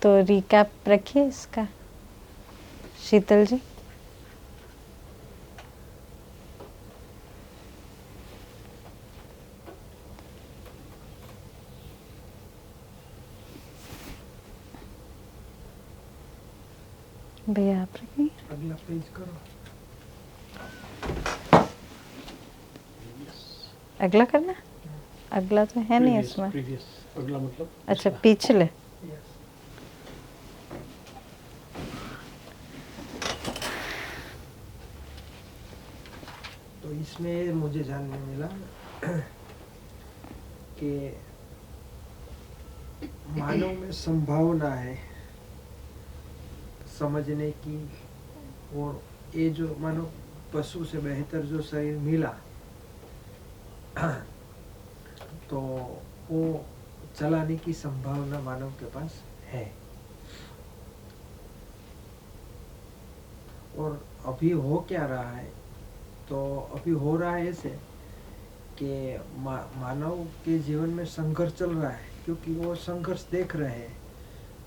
तो रिकैप रखिए इसका शीतल जी। भैया आप रखिए। अगला पेज करो। अगला करना, अगला तो है नहीं इसमें। प्रीवियस अगला मतलब अच्छा पिछले। यस। तो इसमें मुझे जानने मिला कि मानव में संभावना है समझने की, और ये जो मानो पशु से बेहतर जो शरीर मिला तो वो चलाने की संभावना मानव के पास है। और अभी हो क्या रहा है, तो अभी हो रहा है ऐसे कि मानव के जीवन में संघर्ष चल रहा है, क्योंकि वो संघर्ष देख रहे हैं,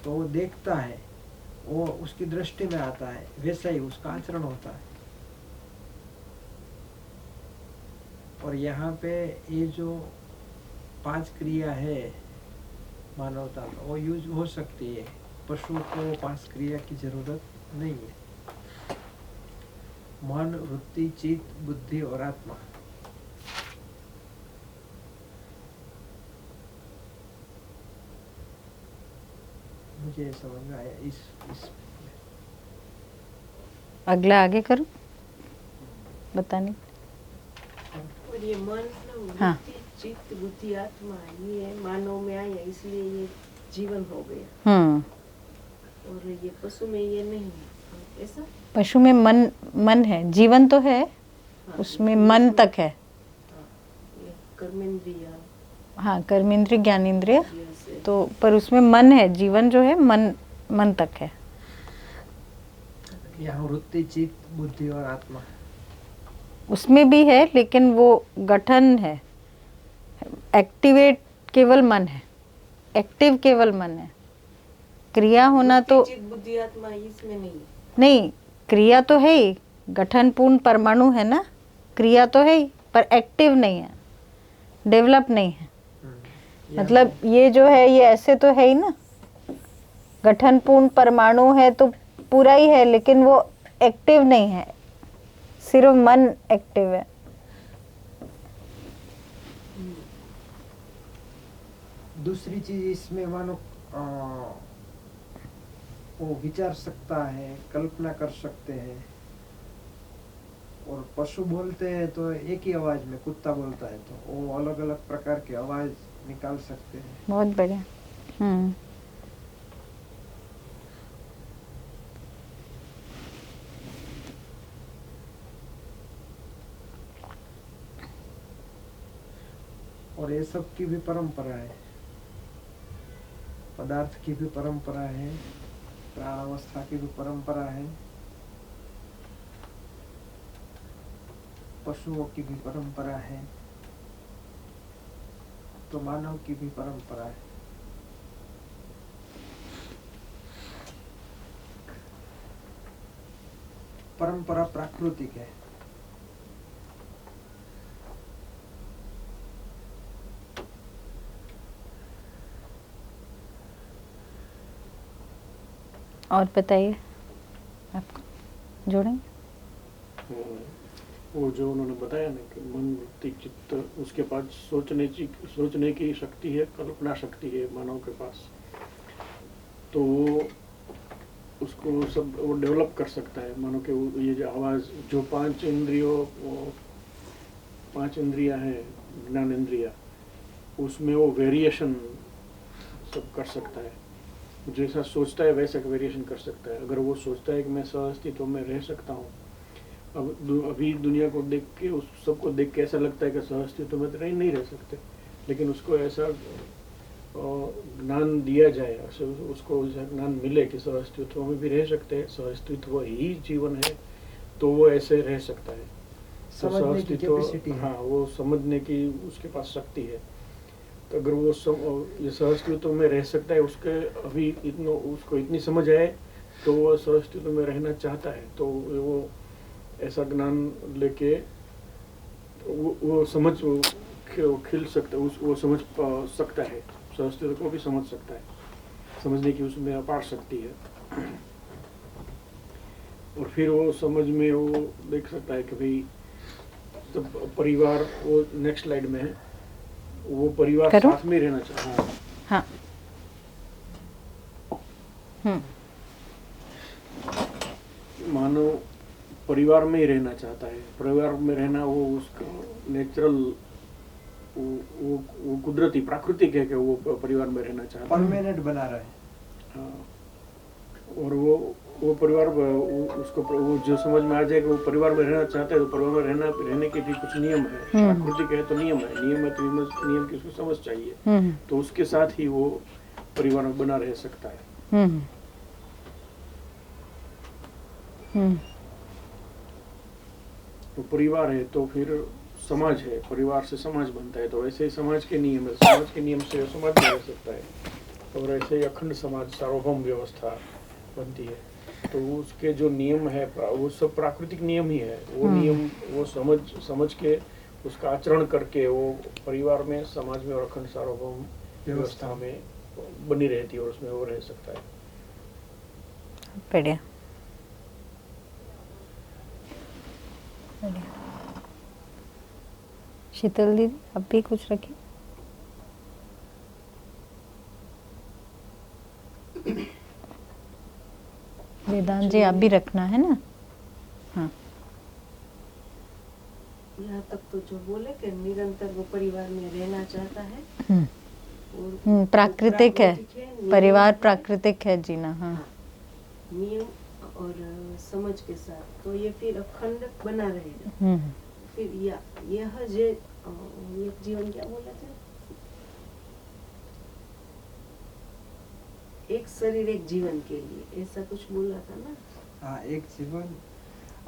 तो वो देखता है, वो उसकी दृष्टि में आता है, वैसा ही उसका आचरण होता है। और यहाँ पे ये जो 5 क्रिया है मानवता में, वो यूज हो सकती है। पशु को 5 क्रिया की जरूरत नहीं है। मन, वृत्ति, चित्त, बुद्धि और आत्मा। मुझे समझ में आया इस अगला आगे करूं बताने। और ये मन, हाँ। वृत्ति, चित्त, बुद्धि, आत्मा, ये मानव में आया, इसलिए ये जीवन हो गया। और ये पशु में ये नहीं है ऐसा। पशु में मन है, जीवन तो है। हाँ, उसमें मन तक है। ये कर्मेंद्रिय। हाँ, कर्मेंद्रिय ज्ञानेंद्रिय से तो, पर उसमें मन है, जीवन जो है मन तक है। यहाँ वृत्ति, चित्त, बुद्धि और आत्मा उसमें भी है, लेकिन वो गठन है। एक्टिवेट केवल मन है, एक्टिव केवल मन है। क्रिया होना तो चित्त, बुद्धि, आत्मा इसमें नहीं है। नहीं, क्रिया तो है ही, गठन पूर्ण परमाणु है ना, क्रिया तो है ही, पर एक्टिव नहीं है, डेवलप नहीं है। मतलब ये जो है ये ऐसे तो है ही ना, गठन पूर्ण परमाणु है तो पूरा ही है, लेकिन वो एक्टिव नहीं है, सिर्फ मन एक्टिव है। दूसरी चीज इसमें मानो वो विचार सकता है, कल्पना कर सकते हैं। और पशु बोलते हैं तो एक ही आवाज में, कुत्ता बोलता है तो वो अलग अलग प्रकार की आवाज निकाल सकते हैं। बहुत बढ़िया। और ये सब की भी परंपरा है, पदार्थ की भी परंपरा है, प्राणावस्था की भी परंपरा है, पशुओं की भी परंपरा है, तो मानव की भी परंपरा है। परंपरा प्राकृतिक है। और बताइए, आपको जोड़ेंगे? वो जो उन्होंने बताया ना कि मन, वृत्ति, चित्त, उसके पास सोचने की शक्ति है, कल्पना शक्ति है मानव के पास, तो उसको सब वो डेवलप कर सकता है। मानो कि ये जो आवाज़, जो 5 इंद्रियां हैं, ज्ञान इंद्रिया, उसमें वो वेरिएशन सब कर सकता है। जैसा सोचता है वैसा वेरिएशन कर सकता है। अगर वो सोचता है कि मैं सह-अस्तित्व में रह सकता हूँ, अब अभी दुनिया को देख के, उस सबको देख के ऐसा लगता है कि सह-अस्तित्व में तो नहीं रह सकते, लेकिन उसको ऐसा ज्ञान दिया जाए, उसको ज्ञान मिले कि सह-अस्तित्व में भी रह सकते हैं, सह-अस्तित्व ही जीवन है, तो वो ऐसे रह सकता है। समझने की कैपेसिटी है। हाँ, वो समझने की उसके पास शक्ति है। तो अगर वो ये सहअस्तित्व में रह सकता है, उसके अभी उसको इतनी समझ आए तो वो सहअस्तित्व में रहना चाहता है, तो वो ऐसा ज्ञान लेके वो समझ खिल सकता है, वो समझ सकता है, सहअस्तित्व को भी समझ सकता है, समझने की उसमें अपार शक्ति है। और फिर वो समझ में वो देख सकता है कि भाई जब परिवार, वो नेक्स्ट स्लाइड में है, वो परिवार साथ में रहना चाहता है। हाँ। मानव परिवार में ही रहना चाहता है, परिवार में रहना वो उसका नेचुरल, वो कुदरती प्राकृतिक है कि वो परिवार में रहना चाहता है, परमानेंट बना रहा है। हाँ। और वो परिवार उसको वो जो समझ में आ जाए कि वो परिवार में रहना चाहता है, तो परिवार में रहने के भी कुछ नियम है, प्राकृतिक है तो नियम है तो नियम की उसको समझ चाहिए, तो उसके साथ ही वो परिवार में बना रह सकता है। तो परिवार है तो फिर समाज है, परिवार से समाज बनता है, तो ऐसे ही समाज के नियम है, समाज के नियम से समाज में रह सकता है, और ऐसे ही अखंड समाज, सार्वभौम व्यवस्था बनती है। तो उसके जो नियम है वो सब प्राकृतिक नियम ही है, वो नियम वो समझ के उसका आचरण करके वो परिवार में, समाज में और अखंड सार्वभौम व्यवस्था में बनी रहती है, और उसमें वो रह सकता है। बढ़िया। शीतल दीदी, अब भी कुछ रखिए। वेदांत जी, आप भी रखना है ना। हाँ, यहाँ तक तो जो बोले कि निरंतर वो परिवार में रहना चाहता है, और प्राकृतिक है, परिवार प्राकृतिक है जीना। हाँ, नियम और समझ के साथ, तो ये फिर अखंड बना रहेगा। फिर यह जीवन क्या बोला था, एक शरीर एक जीवन के लिए, ऐसा कुछ बोला था ना। हाँ, एक जीवन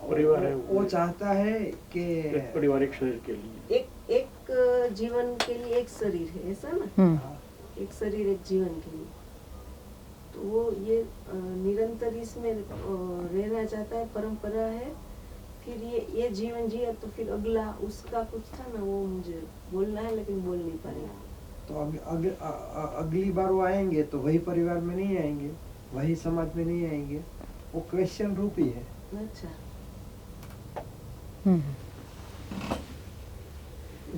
परिवार है, वो चाहता है कि परिवार एक शरीर के लिए, एक जीवन के लिए एक शरीर है, ऐसा ना। एक शरीर एक जीवन के लिए, तो वो ये निरंतर इसमें रहना चाहता है, परंपरा है। फिर ये जीवन जिया तो फिर अगला उसका कुछ था ना, वो मुझे बोलना है लेकिन बोल नहीं पाया। तो अगली बार वो आएंगे तो वही परिवार में नहीं आएंगे, वही समाज में नहीं आएंगे, वो क्वेश्चन रूप ही है। अच्छा।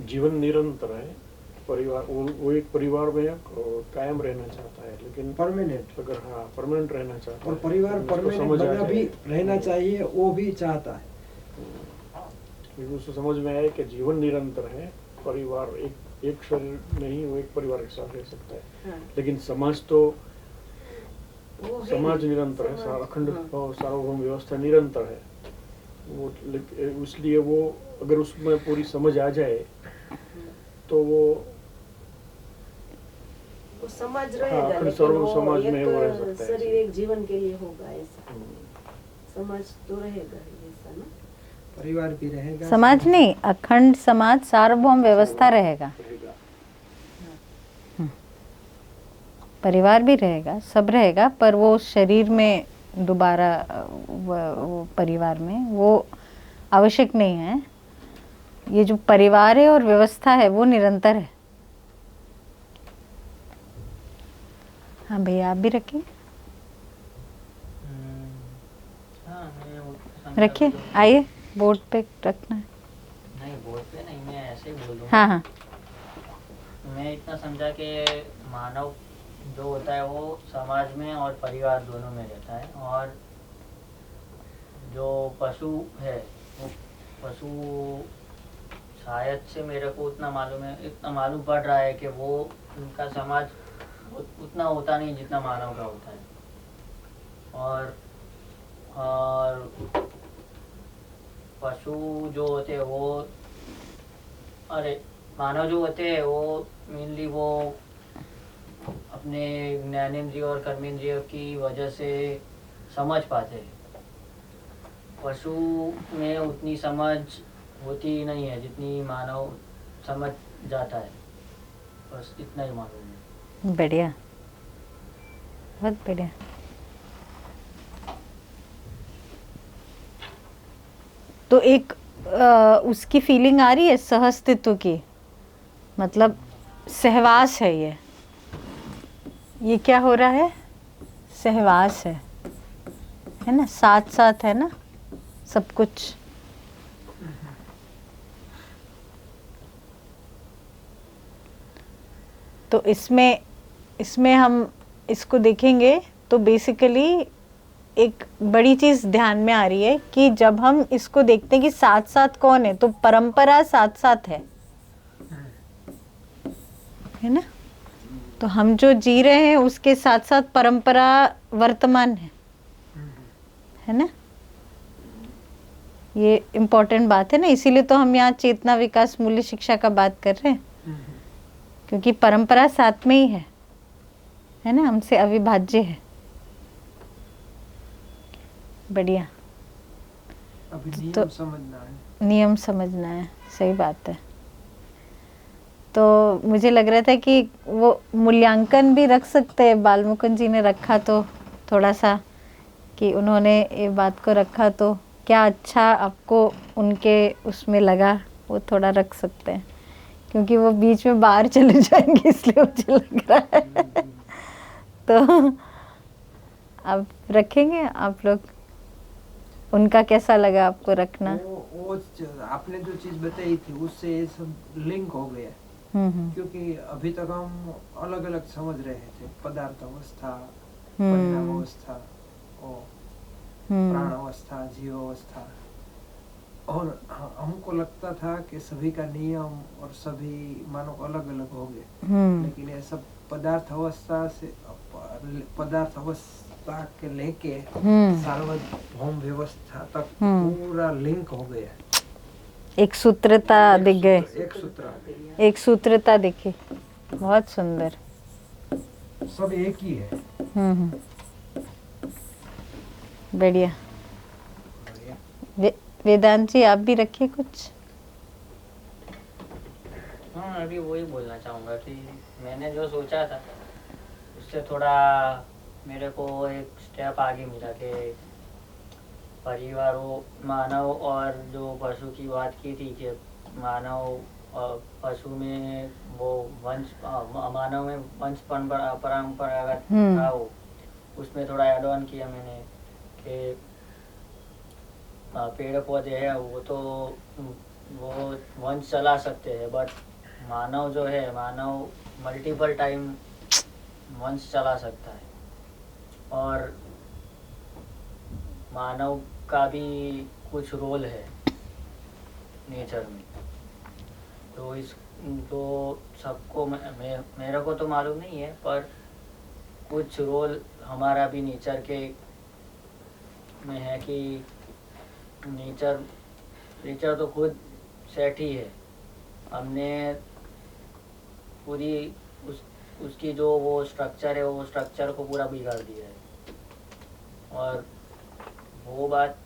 जीवन निरंतर है, परिवार वो एक परिवार में कायम रहना चाहता है, लेकिन परमानेंट, अगर हाँ परमानेंट रहना चाहता है, और परिवार परमानेंट बना भी रहना चाहिए, वो भी चाहता है। उसको समझ में आया कि जीवन निरंतर है, परिवार एक शरीर नहीं, वो एक परिवार के साथ रह सकता है। हाँ। लेकिन समाज तो समाज निरंतर है, अखंड सार्वभौम व्यवस्था निरंतर है, वो इसलिए वो अगर उसमें पूरी समझ आ जाए तो वो समाज रहेगा। हाँ, लेकिन समाज में वो रह सकता है, शरीर एक जीवन के लिए होगा, ऐसा समाज तो रहेगा ऐसा ना, परिवार भी रहेगा, समाज नहीं, अखंड समाज सार्वभौम व्यवस्था रहेगा, परिवार भी रहेगा, सब रहेगा, पर वो शरीर में दोबारा वो परिवार में वो आवश्यक नहीं है। ये जो परिवार है और व्यवस्था है वो निरंतर है। हाँ भैया, आप भी रखिए। रखिए, आइए, बोर्ड पे रखना है। नहीं, बोर्ड पे नहीं, मैं ऐसे ही बोल दूँगा। हाँ हाँ, मैं इतना समझा कि मानव जो होता है वो समाज में और परिवार दोनों में रहता है, और जो पशु है वो पशु शायद से मेरे को उतना मालूम पड़ रहा है कि वो उनका समाज उतना होता नहीं जितना मानव का होता है। और पशु जो होते हैं वो, मानव जो होते हैं वो मेनली वो अपने ज्ञानेंद्रिय और कर्मेंद्रिय की वजह से समझ पाते हैं। पशु में उतनी समझ होती नहीं है जितनी मानव समझ जाता है। बस इतना ही मालूम है। बढ़िया, बहुत बढ़िया। तो एक उसकी फीलिंग आ रही है सहअस्तित्व की, मतलब सहवास है ये क्या हो रहा है? सहवास है ना, साथ साथ है ना सब कुछ। तो इसमें हम इसको देखेंगे तो बेसिकली एक बड़ी चीज ध्यान में आ रही है कि जब हम इसको देखते हैं कि साथ साथ कौन है, तो परंपरा साथ साथ है ना। तो हम जो जी रहे हैं उसके साथ साथ परंपरा वर्तमान है ना। ये इम्पोर्टेंट बात है ना, इसीलिए तो हम यहाँ चेतना विकास मूल्य शिक्षा का बात कर रहे हैं, क्योंकि परंपरा साथ में ही है ना, हमसे अविभाज्य है। बढ़िया। अभी नियम तो समझना है। नियम समझना है, सही बात है। तो मुझे लग रहा था कि वो मूल्यांकन भी रख सकते हैं, बालमुकुंद जी ने रखा तो थोड़ा सा कि उन्होंने ये बात को रखा, तो क्या अच्छा आपको उनके उसमें लगा, वो थोड़ा रख सकते हैं, क्योंकि वो बीच में बाहर चले जाएंगे इसलिए मुझे लग रहा है। तो आप रखेंगे आप लोग, उनका कैसा लगा आपको रखना? वो आपने जो चीज बताई थी उससे ये सब लिंक हो गया, क्योंकि अभी तक हम अलग अलग समझ रहे थे, पदार्थ अवस्था, परिणाम अवस्था और प्राण अवस्था, जीव अवस्था, और हमको लगता था कि सभी का नियम और सभी मानो अलग अलग हो गए, लेकिन ये सब पदार्थ अवस्था से पदार्थ अवस्था के लेके सार्वभौम व्यवस्था तक पूरा लिंक हो गया। एक सूत्रता दिख गए, एक सूत्रता दिखी, बहुत सुंदर। सब एक ही है। बढ़िया। वेदांत जी आप भी रखिए कुछ। हाँ, अभी वही बोलना चाहूँगा कि मैंने जो सोचा था उससे थोड़ा मेरे को एक स्टेप आगे मिला कि परिवारों, मानव और जो पशु की बात की थी कि मानव और पशु में वो वंश, मानव में वंश परंपरागत था, वो उसमें थोड़ा ऐड ऑन किया मैंने कि पेड़ पौधे है वो वंश चला सकते हैं, बट मानव जो है, मानव मल्टीपल टाइम वंश चला सकता है, और मानव का भी कुछ रोल है नेचर में। तो सबको मेरे को तो मालूम नहीं है, पर कुछ रोल हमारा भी नेचर के में है कि नेचर तो खुद सेट ही है, हमने पूरी उसकी जो वो स्ट्रक्चर है, वो स्ट्रक्चर को पूरा बिगाड़ दिया है। और वो बात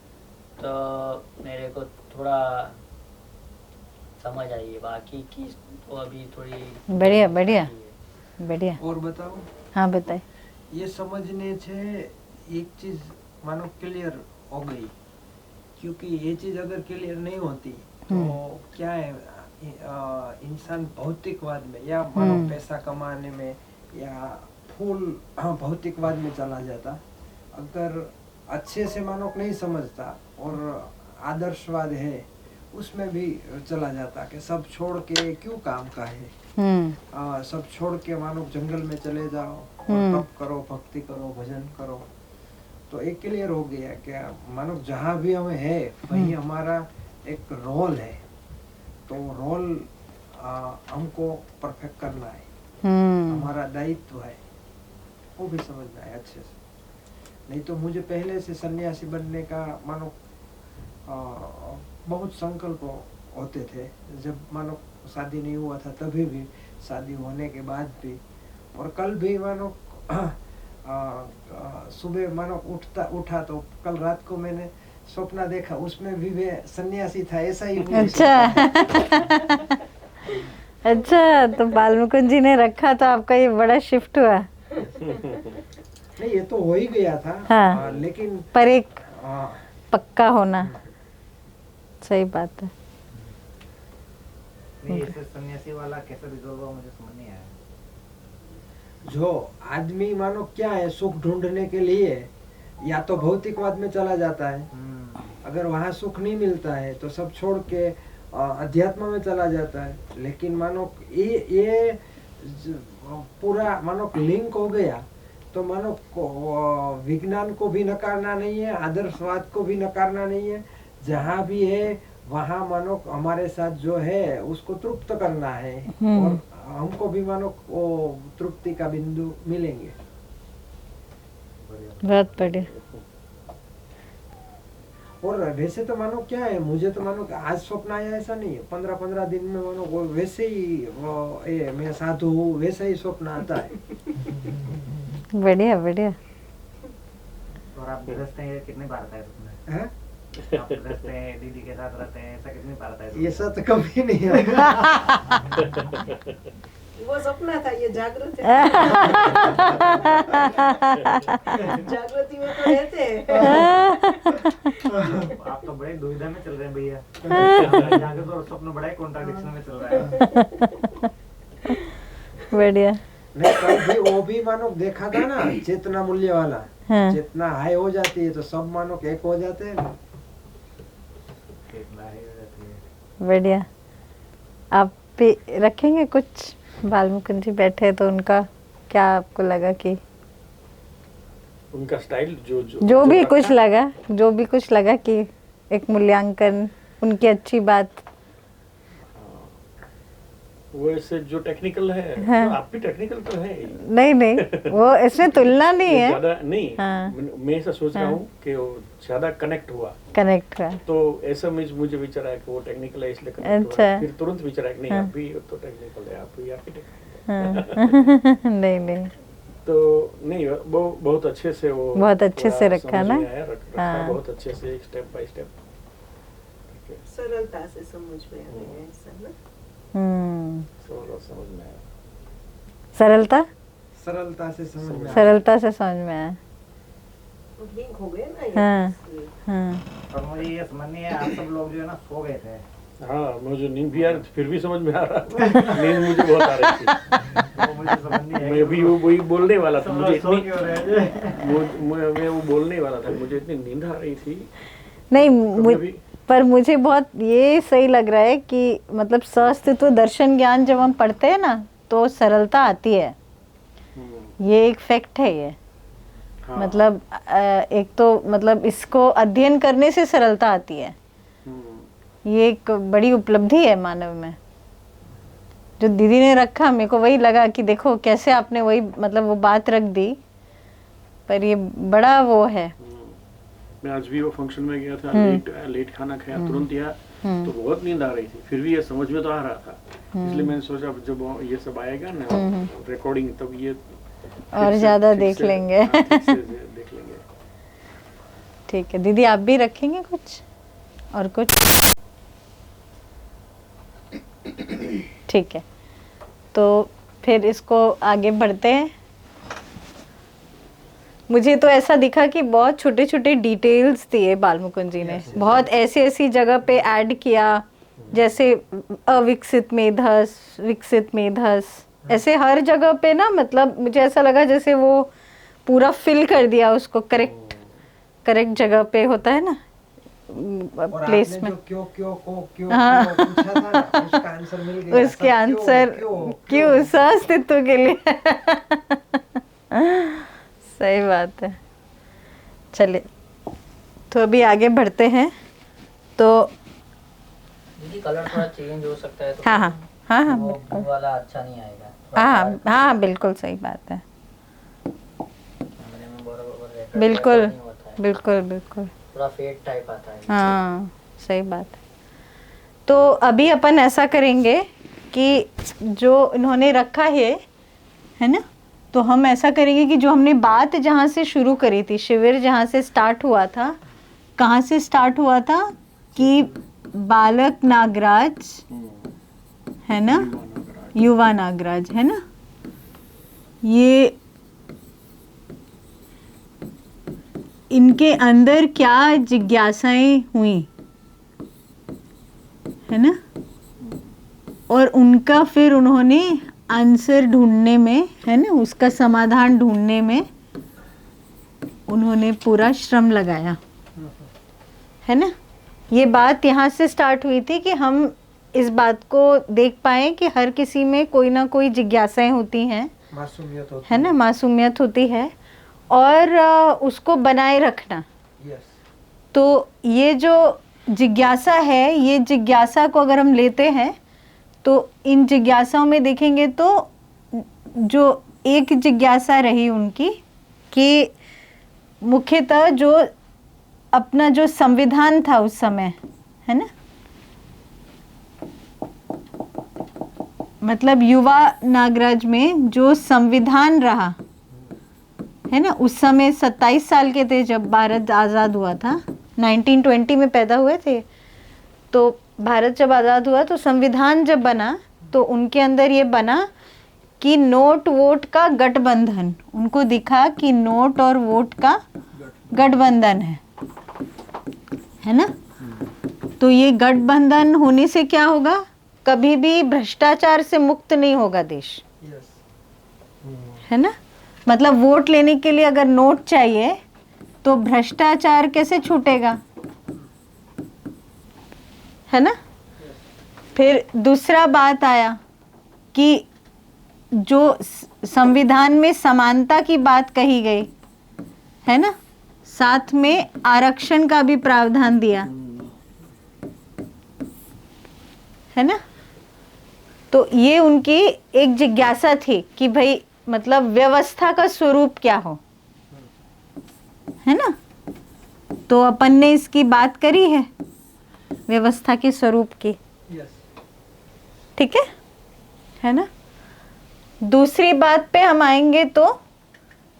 तो मेरे को थोड़ा समझ आई है, बाकी की तो अभी थोड़ी बढ़िया बढ़िया बढ़िया। और बताओ। हाँ बताए। ये समझने से एक चीज मानो क्लियर हो गई, क्योंकि ये चीज अगर क्लियर नहीं होती तो क्या है, इंसान भौतिकवाद में या मानो पैसा कमाने में या फुल भौतिकवाद में चला जाता, अगर अच्छे से मानो नहीं समझता और आदर्शवाद है उसमें भी चला जाता कि सब छोड़ के क्यों काम का है, सब छोड़ के मानो जंगल में चले जाओ और तप करो, भक्ति करो, भजन करो। तो एक क्लियर हो गया क्या, मानो जहाँ भी हमें है वही हमारा एक रोल है, तो रोल हमको परफेक्ट करना है, हमारा दायित्व है, वो भी समझना है अच्छे से। नहीं तो मुझे पहले से सन्यासी बनने का मानो बहुत संकल्प होते थे, जब मानो शादी नहीं हुआ था तभी भी, शादी होने के बाद भी, और कल भी मानो सुबह मानो उठा तो कल रात को मैंने सपना देखा, उसमें भी वे सन्यासी था, ऐसा ही। अच्छा। अच्छा, तो बालमुकुंद जी ने रखा तो आपका ये बड़ा शिफ्ट हुआ। नहीं, ये तो हो ही गया था। हाँ। लेकिन पर एक हाँ, पक्का होना, सही बात है। नहीं, ये सन्यासी वाला कैसे रिजॉल्व हुआ मुझे समझ नहीं आया। जो आदमी मानो क्या है, सुख ढूंढने के लिए या तो भौतिकवाद में चला जाता है, अगर वहाँ सुख नहीं मिलता है तो सब छोड़ के अध्यात्म में चला जाता है। लेकिन मानो ये पूरा मानो लिंक हो गया तो मानो विज्ञान को भी नकारना नहीं है, आदर्शवाद को भी नकारना नहीं है। जहाँ भी है वहाँ मानो हमारे साथ जो है उसको तृप्त करना है और हमको भी मानो वो तृप्ति का बिंदु मिलेंगे। बहुत बढ़िया। और वैसे तो मानो क्या है, मुझे तो मानो आज स्वप्न आया ऐसा नहीं है, 15-15 दिन में मानो वो वैसे ही मैं साधु हूँ वैसा ही स्वप्न आता है। बढ़िया बढ़िया। और आप गृहस्थ हैं, कितने बार आता है सपना? हैं? आप गृहस्थ हैं, दीदी के साथ रहते हैं, ऐसा कितनी बार आता है? ऐसा तो कभी नहीं है। वो सपना था, ये जागृत है। जागृति में तो रहते हैं। आप तो बड़े दुविधा में चल रहे हैं भैया। जागृत और स्वप्न बड़ा ही कॉन्ट्राडिक्शन में चल रहा है। बढ़िया। नहीं, कल भी वो भी मानो देखा था ना, चेतना मूल्य वाला। हाँ। चेतना हाई हो जाती है तो सब मानो एक हो जाते हैं ना। कितना ही हो जाती है। बढ़िया। आप भी रखेंगे कुछ? बालमुकुंद जी बैठे तो उनका क्या आपको लगा कि उनका स्टाइल जो भी रखा- कुछ लगा, जो भी कुछ लगा कि एक मूल्यांकन उनकी अच्छी बात? वो ऐसे जो टेक्निकल है, हाँ। तो आप भी टेक्निकल तो है ही। नहीं नहीं, वो इसमें तुलना नहीं है। ज्यादा नहीं। हाँ। मैं ऐसा सोच रहा हाँ। हूँ कि वो ज्यादा कनेक्ट हुआ, कनेक्ट हुआ। तो ऐसा मुझे विचार आया कि वो टेक्निकल है इसलिए कनेक्ट अच्छा। हुआ। फिर तुरंत विचार आया कि नहीं, हाँ। आप भी तो टेक्निकल है, आप भी आर्किटेक्ट। हाँ। नहीं नहीं, तो नहीं, वो बहुत अच्छे से वो बहुत अच्छे से पूरा रखा समझ ना? में आया, रखा हाँ। बहुत अच्छे से, स्टेप बाय स्टेप। सरलता से समझ में आ गया ऐसा ना। समझ में आया। सरलता, सरलता से समझ में आया। सरलता से समझ में आया। लिंक हो गए ना ये। हाँ। इसलिए। हाँ। और मुझे ये समझ नहीं है, आप सब लोग जो है ना सो गए थे। हाँ, मुझे नींद भी आ रही थी, फिर भी समझ में आ रहा था। नींद मुझे बहुत आ रही थी। वो मुझे समझ नहीं है। मैं भी वही बोलने वाला था, सब मुझे लोग सो इतनी क्यों रहे थे? मैं वो बोलने वाला था, मुझे इतनी नींद आ रही थी। नहीं कभी- पर मुझे बहुत ये सही लग रहा है कि मतलब सहअस्तित्व दर्शन ज्ञान जब हम पढ़ते हैं ना तो सरलता आती है। ये एक फैक्ट है ये। हाँ। मतलब एक तो मतलब इसको अध्ययन करने से सरलता आती है। ये एक बड़ी उपलब्धि है मानव में। जो दीदी ने रखा, मेरे को वही लगा कि देखो कैसे आपने वही मतलब वो बात रख दी, पर ये बड़ा वो है। मैं आज भी वो फंक्शन में गया था, लेट खाना खाया, तुरंत आया, तो बहुत नींद आ रही थी, फिर भी ये समझ में तो आ रहा था। इसलिए मैंने सोचा जब ये सब आएगा ना रिकॉर्डिंग, तब ये और ज्यादा देख लेंगे। ठीक से देख लेंगे। ठीक है दीदी, आप भी रखेंगे कुछ और कुछ? ठीक है, तो फिर इसको आगे बढ़ते हैं। मुझे तो ऐसा दिखा कि बहुत छोटे छोटे डिटेल्स दिए बालमुकुंद जी ने। बहुत ऐसी ऐसी जगह पे ऐड किया, जैसे अविकसित मेधस, विकसित मेधस, ऐसे हर जगह पे ना, मतलब मुझे ऐसा लगा जैसे वो पूरा फिल कर दिया उसको, करेक्ट जगह पे होता है ना और प्लेस आपने में। जो क्यों क्यों को क्यों हाँ। क्यों पूछा था ना, उसका आंसर मिल गया। उसके सब आंसर क्यों सहअस्तित्व के लिए। सही बात है। चलिए तो अभी आगे बढ़ते हैं। तो दीदी कलर थोड़ा चेंज हो सकता है तो हाँ हाँ हाँ हाँ वो बिल्कुल, blue वाला अच्छा नहीं आएगा। थोड़ा हाँ dark हाँ बिल्कुल सही बात है। कैमरे में बराबर red बिल्कुल नहीं होता है। बिल्कुल बिल्कुल, थोड़ा फेड टाइप आता है। हाँ सही बात है। तो अभी अपन ऐसा करेंगे कि जो इन्होंने रखा है ना, तो हम ऐसा करेंगे कि जो हमने बात जहाँ से शुरू करी थी, शिविर जहाँ से स्टार्ट हुआ था, कहाँ से स्टार्ट हुआ था कि बालक नागराज है ना, युवा नागराज, है ना। ये इनके अंदर क्या जिज्ञासाएं हुई, है ना, और उनका फिर उन्होंने आंसर ढूंढने में, है ना, उसका समाधान ढूंढने में उन्होंने पूरा श्रम लगाया, है ना। ये बात यहाँ से स्टार्ट हुई थी कि हम इस बात को देख पाए कि हर किसी में कोई ना कोई जिज्ञासाएं होती हैं, मासूमियत होती है ना, मासूमियत होती है, और उसको बनाए रखना। यस, तो ये जो जिज्ञासा है, ये जिज्ञासा को अगर हम लेते हैं तो इन जिज्ञासाओं में देखेंगे तो जो एक जिज्ञासा रही उनकी कि मुख्यतः जो अपना जो संविधान था उस समय, है ना, मतलब युवा नागराज में जो संविधान रहा, है ना, उस समय 27 साल के थे जब भारत आज़ाद हुआ था। 1920 में पैदा हुए थे, तो भारत जब आज़ाद हुआ तो संविधान जब बना तो उनके अंदर ये बना कि नोट वोट का गठबंधन, उनको दिखा कि नोट और वोट का गठबंधन है ना। तो ये गठबंधन होने से क्या होगा, कभी भी भ्रष्टाचार से मुक्त नहीं होगा देश, यस, है ना। मतलब वोट लेने के लिए अगर नोट चाहिए तो भ्रष्टाचार कैसे छूटेगा, है ना। फिर दूसरा बात आया कि जो संविधान में समानता की बात कही गई, है ना, साथ में आरक्षण का भी प्रावधान दिया, है ना। तो ये उनकी एक जिज्ञासा थी कि भाई मतलब व्यवस्था का स्वरूप क्या हो, है ना। तो अपन ने इसकी बात करी है, व्यवस्था के स्वरूप की, यस, ठीक है ना। दूसरी बात पे हम आएंगे तो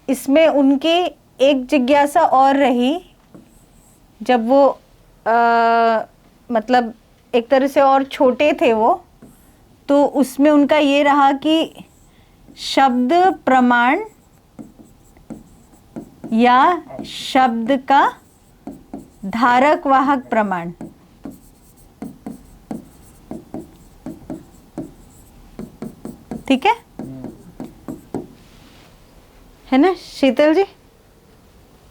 इसमें उनकी एक जिज्ञासा और रही, जब वो मतलब एक तरह से और छोटे थे वो, तो उसमें उनका ये रहा कि शब्द प्रमाण या शब्द का धारक वाहक प्रमाण, ठीक है ना शीतल जी,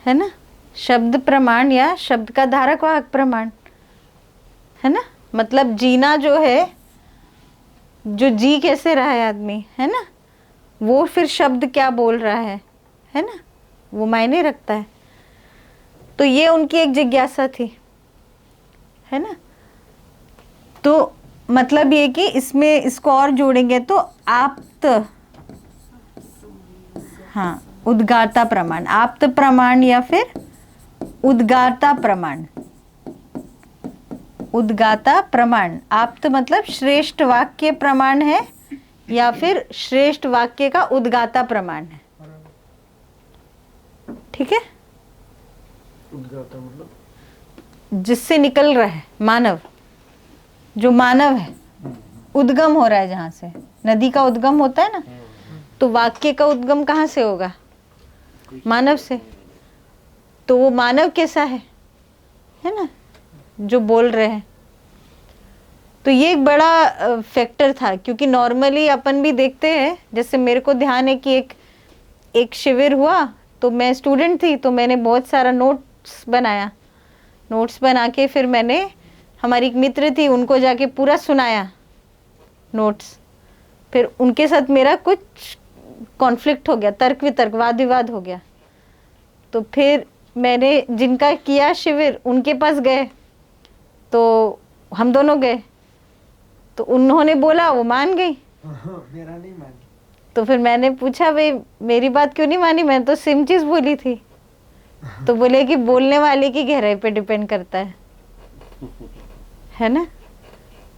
है ना, शब्द प्रमाण या शब्द का धारक वाहक प्रमाण, है ना। मतलब जीना जो है, जो जी कैसे रहा है आदमी, है ना, वो फिर शब्द क्या बोल रहा है ना, वो मायने रखता है। तो ये उनकी एक जिज्ञासा थी, है ना। तो मतलब ये कि इसमें इसको और जोड़ेंगे तो आप्त, हाँ, उद्गारता प्रमाण, आप्त प्रमाण या फिर उद्गारता प्रमाण, उद्गाता प्रमाण। आप्त मतलब श्रेष्ठ वाक्य प्रमाण है या फिर श्रेष्ठ वाक्य का उद्गाता प्रमाण है, ठीक है। उद्गाता मतलब जिससे निकल रहा है मानव, जो मानव है, उद्गम हो रहा है, जहां से नदी का उद्गम होता है ना, तो वाक्य का उद्गम कहाँ से होगा, मानव से। तो वो मानव कैसा है ना, जो बोल रहे हैं। तो ये एक बड़ा फैक्टर था, क्योंकि नॉर्मली अपन भी देखते हैं, जैसे मेरे को ध्यान है कि एक शिविर हुआ, तो मैं स्टूडेंट थी, तो मैंने बहुत सारा नोट्स बनाया, नोट्स बना के फिर मैंने, हमारी एक मित्र थी, उनको जाके पूरा सुनाया नोट्स। फिर उनके साथ मेरा कुछ कॉन्फ्लिक्ट हो गया, तर्क वितर्क, वाद विवाद हो गया। तो फिर मैंने जिनका किया शिविर उनके पास गए, तो हम दोनों गए, तो उन्होंने बोला, वो मान गई। मेरा नहीं मानी। तो फिर मैंने पूछा, भाई मेरी बात क्यों नहीं मानी, मैंने तो सेम चीज बोली थी। तो बोले कि बोलने वाले की गहराई पे डिपेंड करता है ना।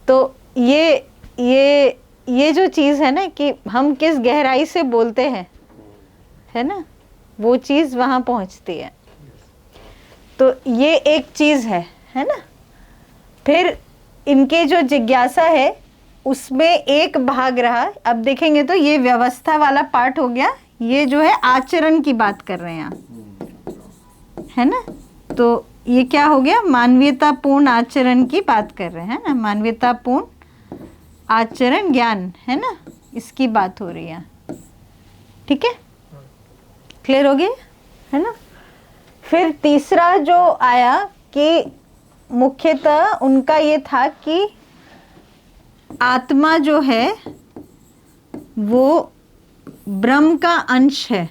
तो ये जो चीज है ना, कि हम किस गहराई से बोलते हैं, है ना, वो चीज वहां पहुंचती है। तो ये एक चीज है ना। फिर इनके जो जिज्ञासा है उसमें एक भाग रहा, अब देखेंगे तो ये व्यवस्था वाला पार्ट हो गया, ये जो है आचरण की बात कर रहे हैं आप, है ना। तो ये क्या हो गया, मानवीयतापूर्ण आचरण की बात कर रहे हैं ना, मानवीयतापूर्ण आचरण ज्ञान, है ना, इसकी बात हो रही है। ठीक है, क्लियर हो गया, है ना। फिर तीसरा जो आया कि मुख्यतः उनका ये था कि आत्मा जो है वो ब्रह्म का अंश है,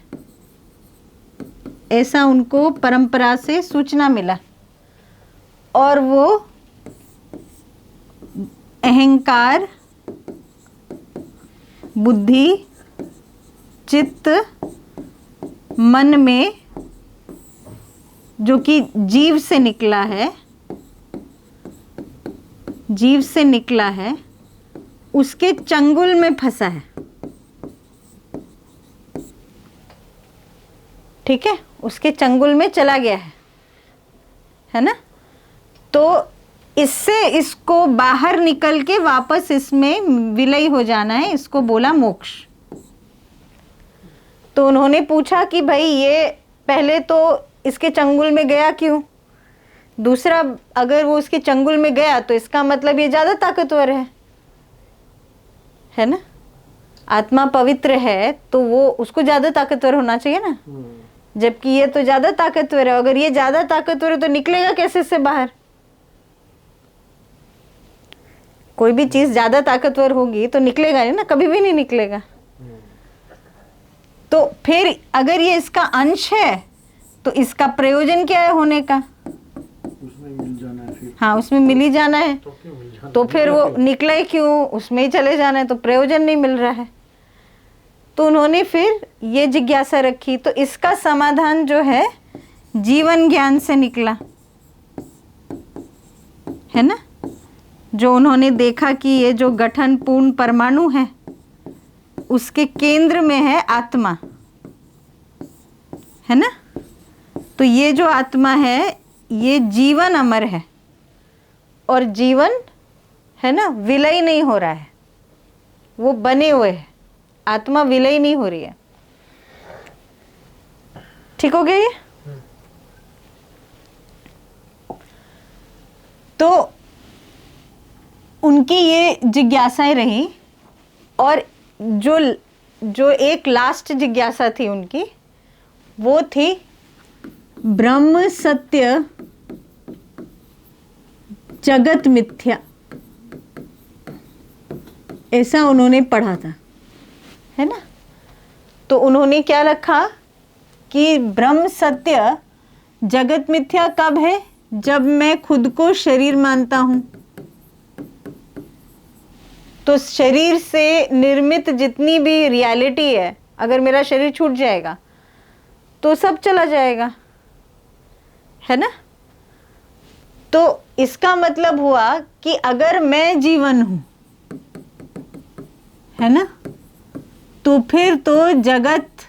ऐसा उनको परंपरा से सूचना मिला, और वो अहंकार, बुद्धि, चित्त, मन में जो कि जीव से निकला है, जीव से निकला है, उसके चंगुल में फंसा है। ठीक है, उसके चंगुल में चला गया है ना। तो इससे इसको बाहर निकल के वापस इसमें विलय हो जाना है, इसको बोला मोक्ष। तो उन्होंने पूछा कि भाई ये पहले तो इसके चंगुल में गया क्यों, दूसरा अगर वो उसके चंगुल में गया तो इसका मतलब ये ज्यादा ताकतवर है ना। आत्मा पवित्र है तो वो उसको ज्यादा ताकतवर होना चाहिए ना, जबकि ये तो ज्यादा ताकतवर है। अगर ये ज्यादा ताकतवर है तो निकलेगा कैसे से बाहर। कोई भी चीज ज्यादा ताकतवर होगी तो निकलेगा नहीं ना, कभी भी नहीं निकलेगा। तो फिर अगर ये इसका अंश है तो इसका प्रयोजन क्या है होने का, उसमें मिल जाना है फिर। हाँ, उसमें मिल ही जाना है, तो क्यों मिल जाना तो फिर वो निकला ही क्यों, उसमें ही चले जाना है, तो प्रयोजन नहीं मिल रहा है। तो उन्होंने फिर ये जिज्ञासा रखी, तो इसका समाधान जो है जीवन ज्ञान से निकला, है ना। जो उन्होंने देखा कि ये जो गठन पूर्ण परमाणु है उसके केंद्र में है आत्मा, है ना। तो ये जो आत्मा है ये जीवन अमर है, और जीवन है ना विलय नहीं हो रहा है, वो बने हुए है, आत्मा विलय नहीं हो रही है। ठीक हो गया ये। तो उनकी ये जिज्ञासाएं रही, और जो एक लास्ट जिज्ञासा थी उनकी, वो थी ब्रह्म सत्य जगत मिथ्या, ऐसा उन्होंने पढ़ा था, है ना। तो उन्होंने क्या रखा कि ब्रह्म सत्य जगत मिथ्या कब है, जब मैं खुद को शरीर मानता हूं। तो शरीर से निर्मित जितनी भी रियलिटी है, अगर मेरा शरीर छूट जाएगा तो सब चला जाएगा, है ना। तो इसका मतलब हुआ कि अगर मैं जीवन हूं, है ना, तो फिर तो जगत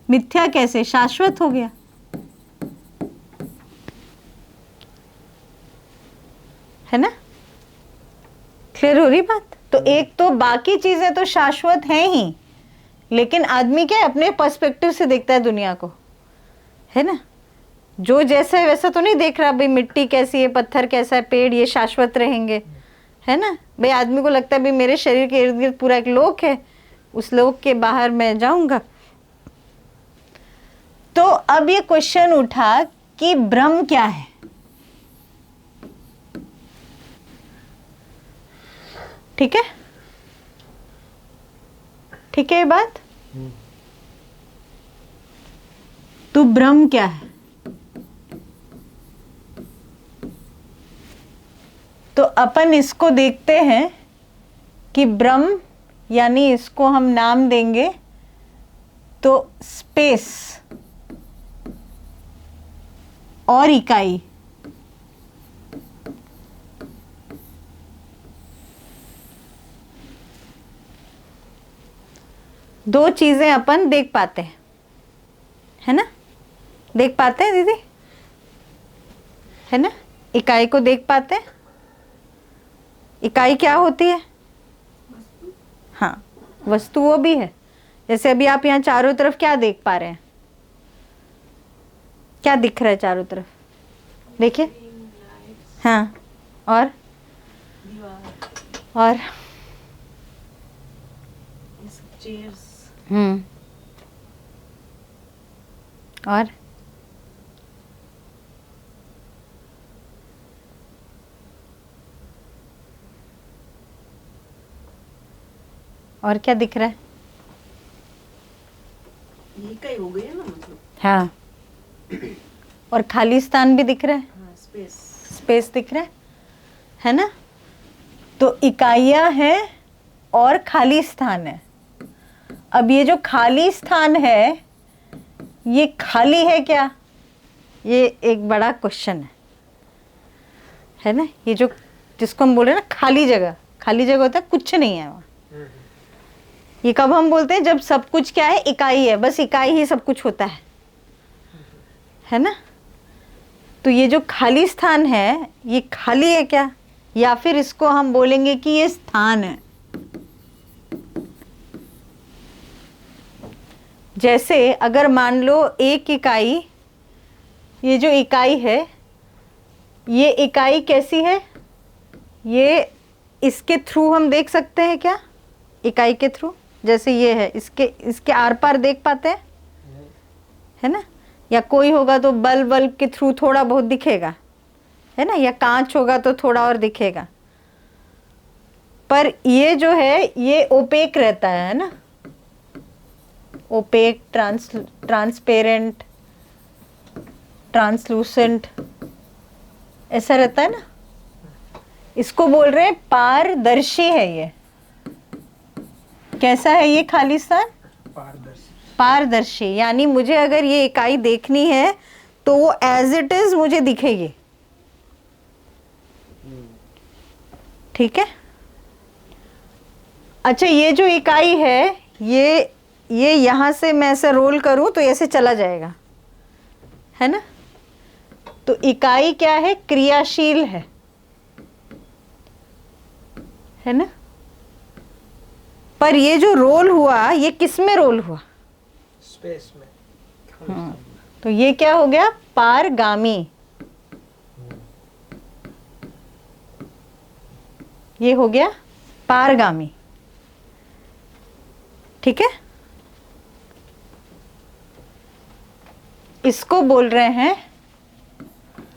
मिथ्या कैसे, शाश्वत हो गया, है ना। क्लियर हो रही बात। तो एक तो बाकी चीजें तो शाश्वत हैं ही, लेकिन आदमी क्या अपने पर्सपेक्टिव से देखता है दुनिया को, है ना। जो जैसा है वैसा तो नहीं देख रहा, भाई मिट्टी कैसी है, पत्थर कैसा है, पेड़, ये शाश्वत रहेंगे, है ना। भाई आदमी को लगता है भाई मेरे शरीर के इर्द गिर्द पूरा एक लोक है, उस लोक के बाहर मैं जाऊंगा। तो अब ये क्वेश्चन उठा कि ब्रह्म क्या है। ठीक है, ठीक है ये बात। तो ब्रह्म क्या है। तो अपन इसको देखते हैं कि ब्रह्म यानी इसको हम नाम देंगे तो स्पेस और इकाई। दो चीजें अपन देख पाते हैं, है ना, देख पाते हैं दीदी, है ना। इकाई को देख पाते हैं। इकाई क्या होती है, हाँ, वस्तु वो भी है। जैसे अभी आप यहाँ चारों तरफ क्या देख पा रहे हैं? क्या दिख रहा है चारों तरफ? देखिए। हाँ, और चेयर्स। और क्या दिख रहा है? ये कई हो गए ना, मतलब। हाँ, और खाली स्थान भी दिख रहा है। हाँ, स्पेस। स्पेस दिख रहा है ना? तो इकाइयां हैं और खाली स्थान है। अब ये जो खाली स्थान है, ये खाली है क्या? ये एक बड़ा क्वेश्चन है ना? ये जो जिसको हम बोल रहे हैं ना खाली जगह होता है, कुछ नहीं है वहाँ। ये कब हम बोलते हैं? जब सब कुछ क्या है? इकाई है, बस इकाई ही सब कुछ होता है ना? तो ये जो खाली स्थान है, ये खाली है क्या? या फिर इसको हम बोलेंगे कि ये स्थान है। जैसे अगर मान लो एक इकाई, ये जो इकाई है, ये इकाई कैसी है? ये इसके थ्रू हम देख सकते हैं क्या? इकाई के थ्रू, जैसे ये है, इसके आर पार देख पाते हैं, है ना? या कोई होगा तो बल्ब के थ्रू थोड़ा बहुत दिखेगा, है ना? या कांच होगा तो थोड़ा और दिखेगा। पर ये जो है, ये ओपेक रहता है ना? ओपेक, ट्रांसपेरेंट, ट्रांसलूसेंट, ऐसा रहता है ना? इसको बोल रहे हैं पारदर्शी है। ये कैसा है? ये खाली स्थान पारदर्शी, यानी मुझे अगर ये इकाई देखनी है तो वो एज इट इज मुझे दिखेगी। ठीक है? अच्छा, ये जो इकाई है, ये यहां से मैं ऐसे रोल करूं तो ऐसे चला जाएगा, है ना? तो इकाई क्या है? क्रियाशील है ना? पर ये जो रोल हुआ, ये किस में रोल हुआ? स्पेस में। तो ये क्या हो गया? पारगामी। ये हो गया पारगामी। ठीक है? इसको बोल रहे हैं,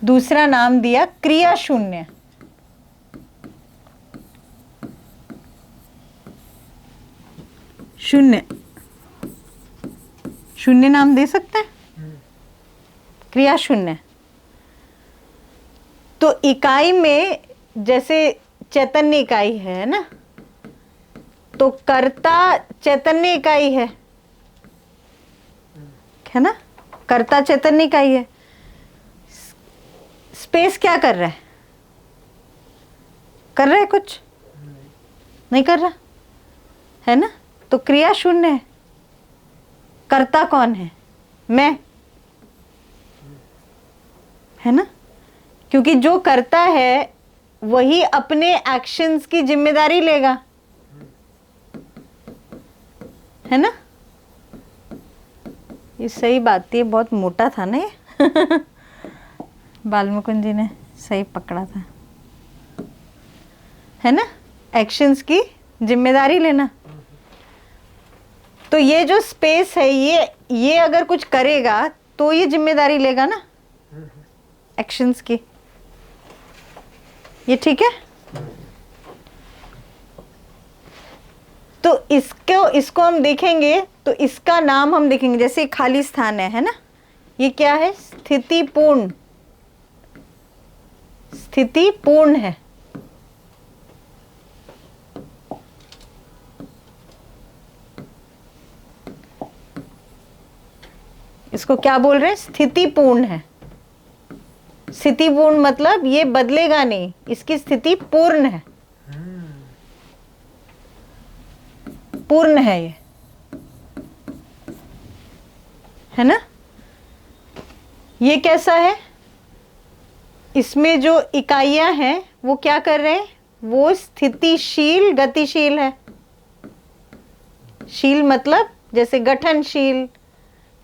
दूसरा नाम दिया क्रिया शून्य। शून्य नाम दे सकते हैं, क्रिया शून्य। तो इकाई में जैसे चैतन्य इकाई है ना, तो कर्ता चैतन्य इकाई है ना? कर्ता चैतन्य इकाई है। स्पेस क्या कर रहा है? कर रहा है कुछ? नहीं कर रहा, है ना? तो क्रिया शून्य है। कर्ता कौन है? मैं, है ना? क्योंकि जो करता है वही अपने एक्शंस की जिम्मेदारी लेगा, है ना? ये सही बात थी, बहुत मोटा था ना ये बालमुकुंद जी ने सही पकड़ा था, है ना? एक्शंस की जिम्मेदारी लेना। तो ये जो स्पेस है, ये अगर कुछ करेगा तो ये जिम्मेदारी लेगा ना एक्शंस की। ये ठीक है? तो इसको हम देखेंगे तो इसका नाम हम देखेंगे, जैसे खाली स्थान है ना? ये क्या है? स्थितिपूर्ण है। इसको क्या बोल रहे हैं? स्थितिपूर्ण है। स्थितिपूर्ण मतलब ये बदलेगा नहीं, इसकी स्थिति पूर्ण है, पूर्ण है ये, है ना? ये कैसा है? इसमें जो इकाइयां हैं वो क्या कर रहे हैं? वो स्थितिशील, गतिशील है शील मतलब जैसे गठनशील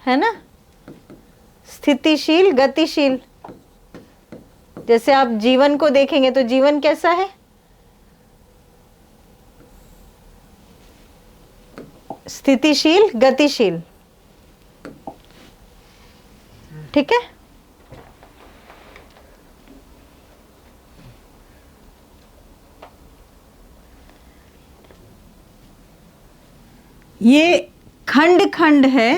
है ना, स्थितिशील, गतिशील। जैसे आप जीवन को देखेंगे तो जीवन कैसा है, स्थितिशील, गतिशील। ठीक है। ये खंड खंड है,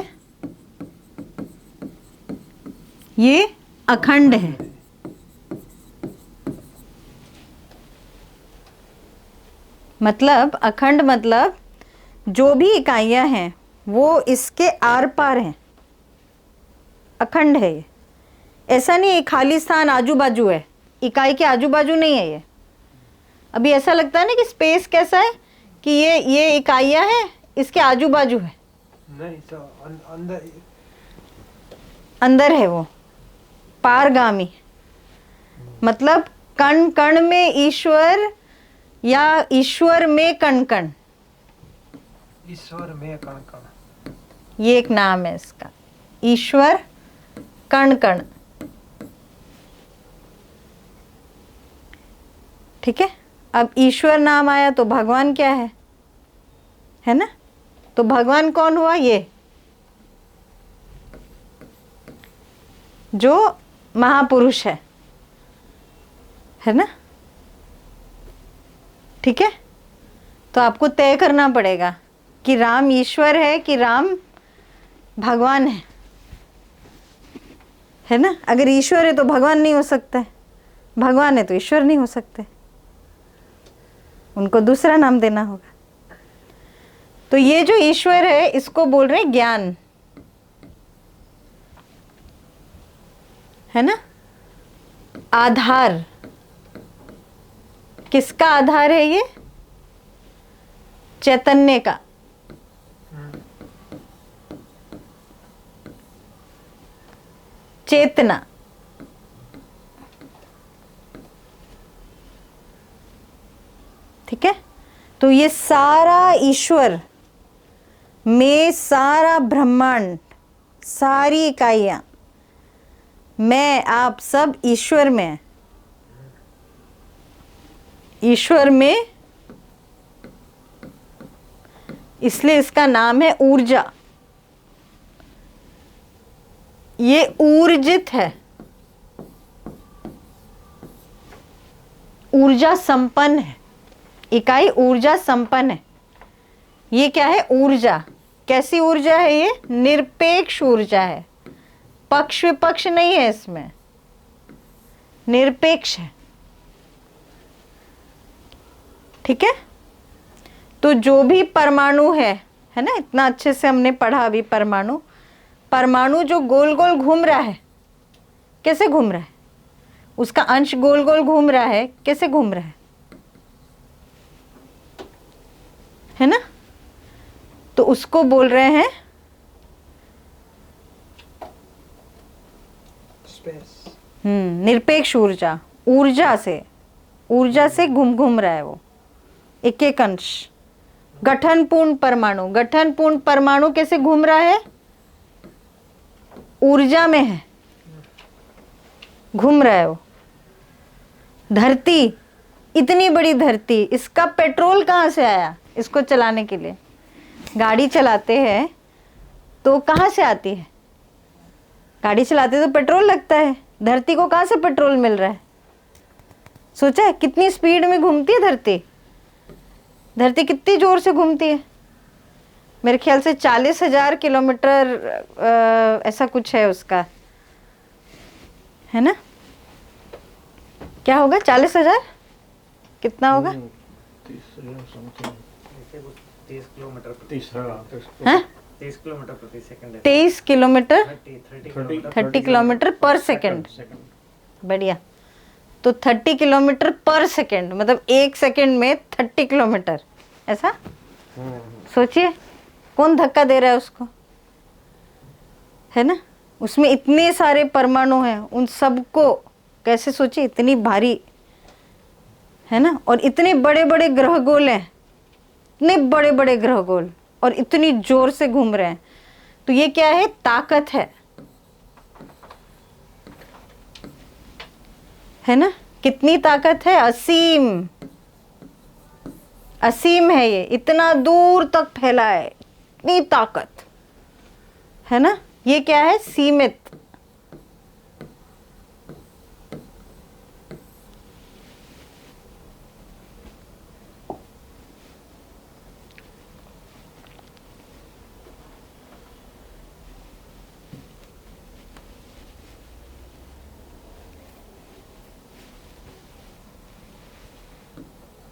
ये अखंड है। मतलब अखंड मतलब जो भी इकाइयां हैं वो इसके आर पार हैं, अखंड है ये। ऐसा नहीं है खाली स्थान आजू बाजू है, इकाई के आजू बाजू नहीं है ये। अभी ऐसा लगता है ना कि स्पेस कैसा है कि ये इकाइयां हैं, इसके आजू बाजू है, नहीं अंदर अंदर है वो, पारगामी। मतलब कण कण में ईश्वर या ईश्वर में कण कण, ईश्वर में कण कण, ये एक नाम है इसका, ईश्वर कण कण। ठीक है। अब ईश्वर नाम आया तो भगवान क्या है ना। तो भगवान कौन हुआ, ये जो महापुरुष है ना। ठीक है। तो आपको तय करना पड़ेगा कि राम ईश्वर है कि राम भगवान है ना। अगर ईश्वर है तो भगवान नहीं हो सकता है, भगवान है तो ईश्वर नहीं हो सकते, उनको दूसरा नाम देना होगा। तो ये जो ईश्वर है इसको बोल रहे हैं ज्ञान, है ना। आधार, किसका आधार है ये, चैतन्य का। चेतना, ठीक है। तो ये सारा ईश्वर में, सारा ब्रह्मांड, सारी इकाइयां, मैं आप सब ईश्वर में, ईश्वर में, इसलिए इसका नाम है ऊर्जा। ये ऊर्जित है, ऊर्जा संपन्न है, इकाई ऊर्जा संपन्न है। ये क्या है, ऊर्जा। कैसी ऊर्जा है ये, निरपेक्ष ऊर्जा है, पक्ष विपक्ष नहीं है इसमें, निरपेक्ष है। ठीक है। तो जो भी परमाणु है ना, इतना अच्छे से हमने पढ़ा अभी। परमाणु जो गोल गोल घूम रहा है, कैसे घूम रहा है, उसका अंश गोल गोल घूम रहा है, कैसे घूम रहा है ना। तो उसको बोल रहे हैं स्पेस। निरपेक्ष ऊर्जा। ऊर्जा से घूम रहा है वो, एक एक अंश। गठनपूर्ण परमाणु कैसे घूम रहा है, ऊर्जा में है, घूम रहा है वो। धरती, इतनी बड़ी धरती, इसका पेट्रोल कहाँ से आया, इसको चलाने के लिए गाड़ी चलाते हैं तो कहाँ से आती है, गाड़ी चलाते तो पेट्रोल लगता है। धरती को कहाँ से पेट्रोल मिल रहा है, सोचा है कितनी स्पीड में घूमती है धरती कितनी जोर से घूमती है। मेरे ख्याल से 40,000 किलोमीटर ऐसा कुछ है उसका, है ना। क्या होगा 40,000, कितना होगा, 30 किलोमीटर 30 किलोमीटर प्रति सेकंड है। 23 किलोमीटर 30 किलोमीटर पर सेकंड। बढ़िया। तो 30 किलोमीटर पर सेकंड मतलब एक सेकंड में 30 किलोमीटर, ऐसा सोचिए कौन धक्का दे रहा है उसको, है ना। उसमें इतने सारे परमाणु हैं, उन सबको कैसे सोचिए, इतनी भारी, है ना। और इतने बड़े बड़े ग्रह गोल हैं, इतने बड़े बड़े ग्रह गोल, और इतनी जोर से घूम रहे हैं, तो ये क्या है? ताकत है ना? कितनी ताकत है? असीम, असीम है ये, इतना दूर तक फैला है, इतनी ताकत है ना? ये क्या है? सीमित।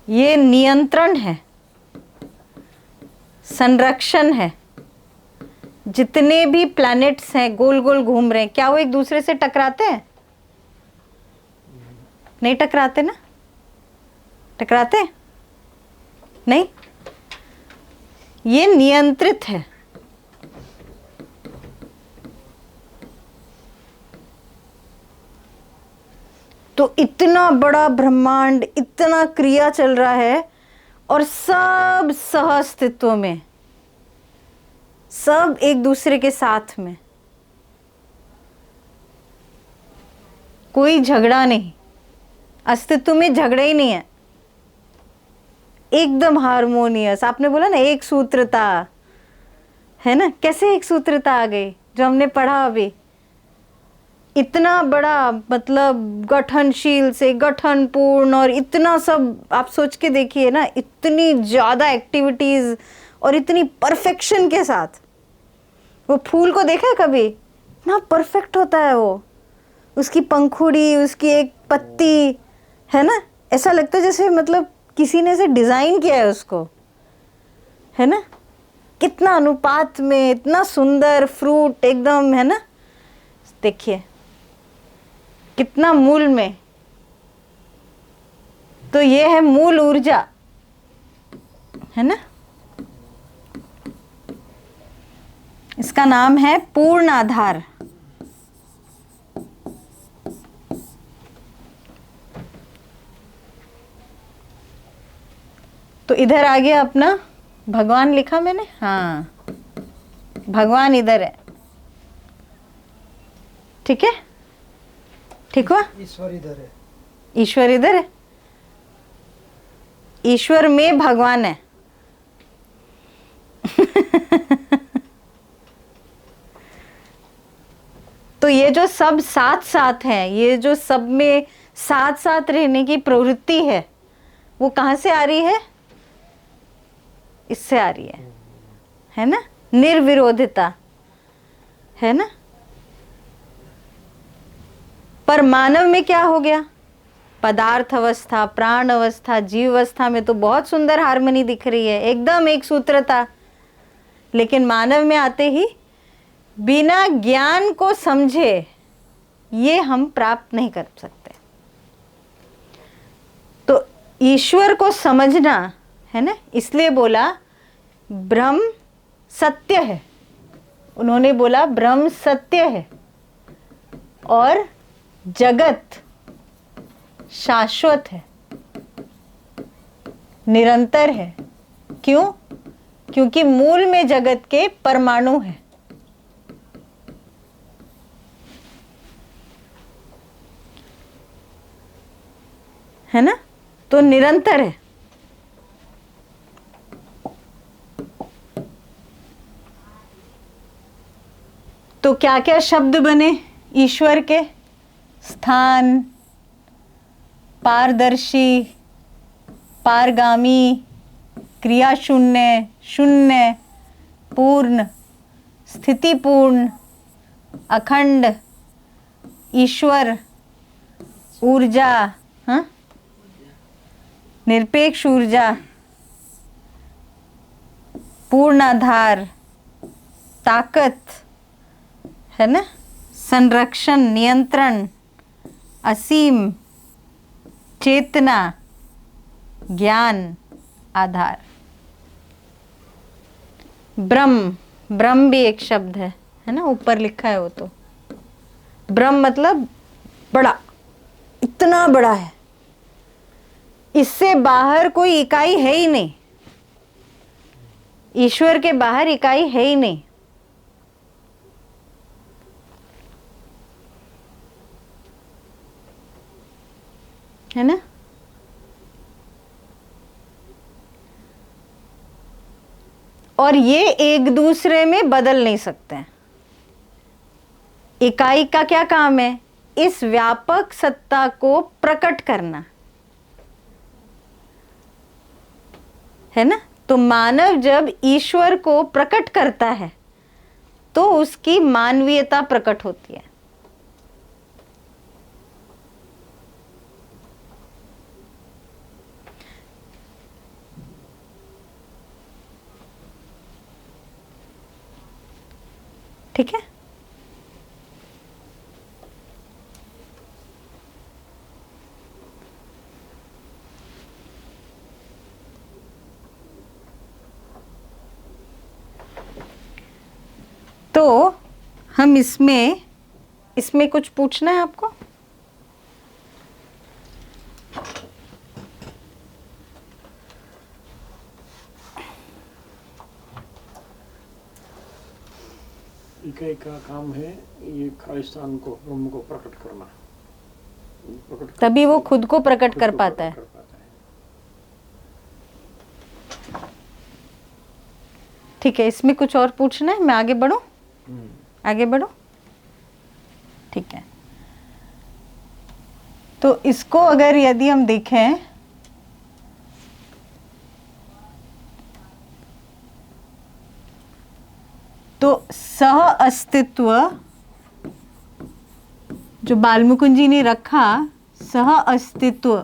ये नियंत्रण है, संरक्षण है। जितने भी प्लैनेट्स हैं गोल गोल घूम रहे हैं, क्या वो एक दूसरे से टकराते हैं? नहीं टकराते ना? टकराते हैं? नहीं, ये नियंत्रित है। तो इतना बड़ा ब्रह्मांड, इतना क्रिया चल रहा है, और सब सह अस्तित्व में, सब एक दूसरे के साथ में, कोई झगड़ा नहीं, अस्तित्व में झगड़ा ही नहीं है, एकदम हारमोनियस। आपने बोला ना एक सूत्रता है ना? कैसे एक सूत्रता आ गई जो हमने पढ़ा अभी? इतना बड़ा, मतलब गठनशील से गठनपूर्ण, और इतना सब आप सोच के देखिए ना, इतनी ज़्यादा एक्टिविटीज़ और इतनी परफेक्शन के साथ। वो फूल को देखा है कभी? इतना परफेक्ट होता है वो, उसकी पंखुड़ी, उसकी एक पत्ती, है ना? ऐसा लगता है जैसे मतलब किसी ने ऐसे डिज़ाइन किया है उसको, है ना? कितना अनुपात में, इतना सुंदर फ्रूट एकदम, है ना? देखिए कितना मूल में। तो ये है मूल ऊर्जा, है ना? इसका नाम है पूर्ण आधार। तो इधर आ गया अपना भगवान, लिखा मैंने, हाँ भगवान इधर है, ठीक है? ठीक हुआ? ईश्वर इधर है। ईश्वर इधर है, ईश्वर में भगवान है। तो ये जो सब साथ साथ हैं, ये जो सब में साथ साथ रहने की प्रवृत्ति है, वो कहां से आ रही है? इससे आ रही है ना? निर्विरोधिता, है ना? पर मानव में क्या हो गया? पदार्थ अवस्था, प्राण अवस्था, जीव अवस्था में तो बहुत सुंदर हार्मनी दिख रही है, एकदम एक सूत्रता। लेकिन मानव में आते ही बिना ज्ञान को समझे ये हम प्राप्त नहीं कर सकते। तो ईश्वर को समझना है ना, इसलिए बोला ब्रह्म सत्य है। उन्होंने बोला ब्रह्म सत्य है और जगत शाश्वत है, निरंतर है। क्यों? क्योंकि मूल में जगत के परमाणु है। है ना? तो निरंतर है। तो क्या क्या शब्द बने ईश्वर के? स्थान, पारदर्शी, पारगामी, क्रिया शून्य, शून्य, पूर्ण, स्थितिपूर्ण, अखंड, ईश्वर, ऊर्जा, हाँ, निरपेक्ष ऊर्जा, पूर्ण आधार, ताकत, है ना, संरक्षण, नियंत्रण, असीम, चेतना, ज्ञान, आधार। ब्रह्म, ब्रह्म भी एक शब्द है ना, ऊपर लिखा है वो। तो ब्रह्म मतलब बड़ा, इतना बड़ा है, इससे बाहर कोई इकाई है ही नहीं। ईश्वर के बाहर इकाई है ही नहीं, है ना। और ये एक दूसरे में बदल नहीं सकते हैं। इकाई का क्या काम है? इस व्यापक सत्ता को प्रकट करना, है ना। तो मानव जब ईश्वर को प्रकट करता है तो उसकी मानवीयता प्रकट होती है। ठीक है। तो हम इसमें कुछ पूछना है आपको? इकाई का काम है ये खालिस्तान को, ब्रह्म को प्रकट करना। तभी वो खुद को प्रकट कर पाता है। ठीक है, इसमें कुछ और पूछना है? मैं आगे बढ़ूं? आगे बढ़ो। ठीक है। तो इसको अगर यदि हम देखें तो सह अस्तित्व जो बालमुकुंद जी ने रखा, सह अस्तित्व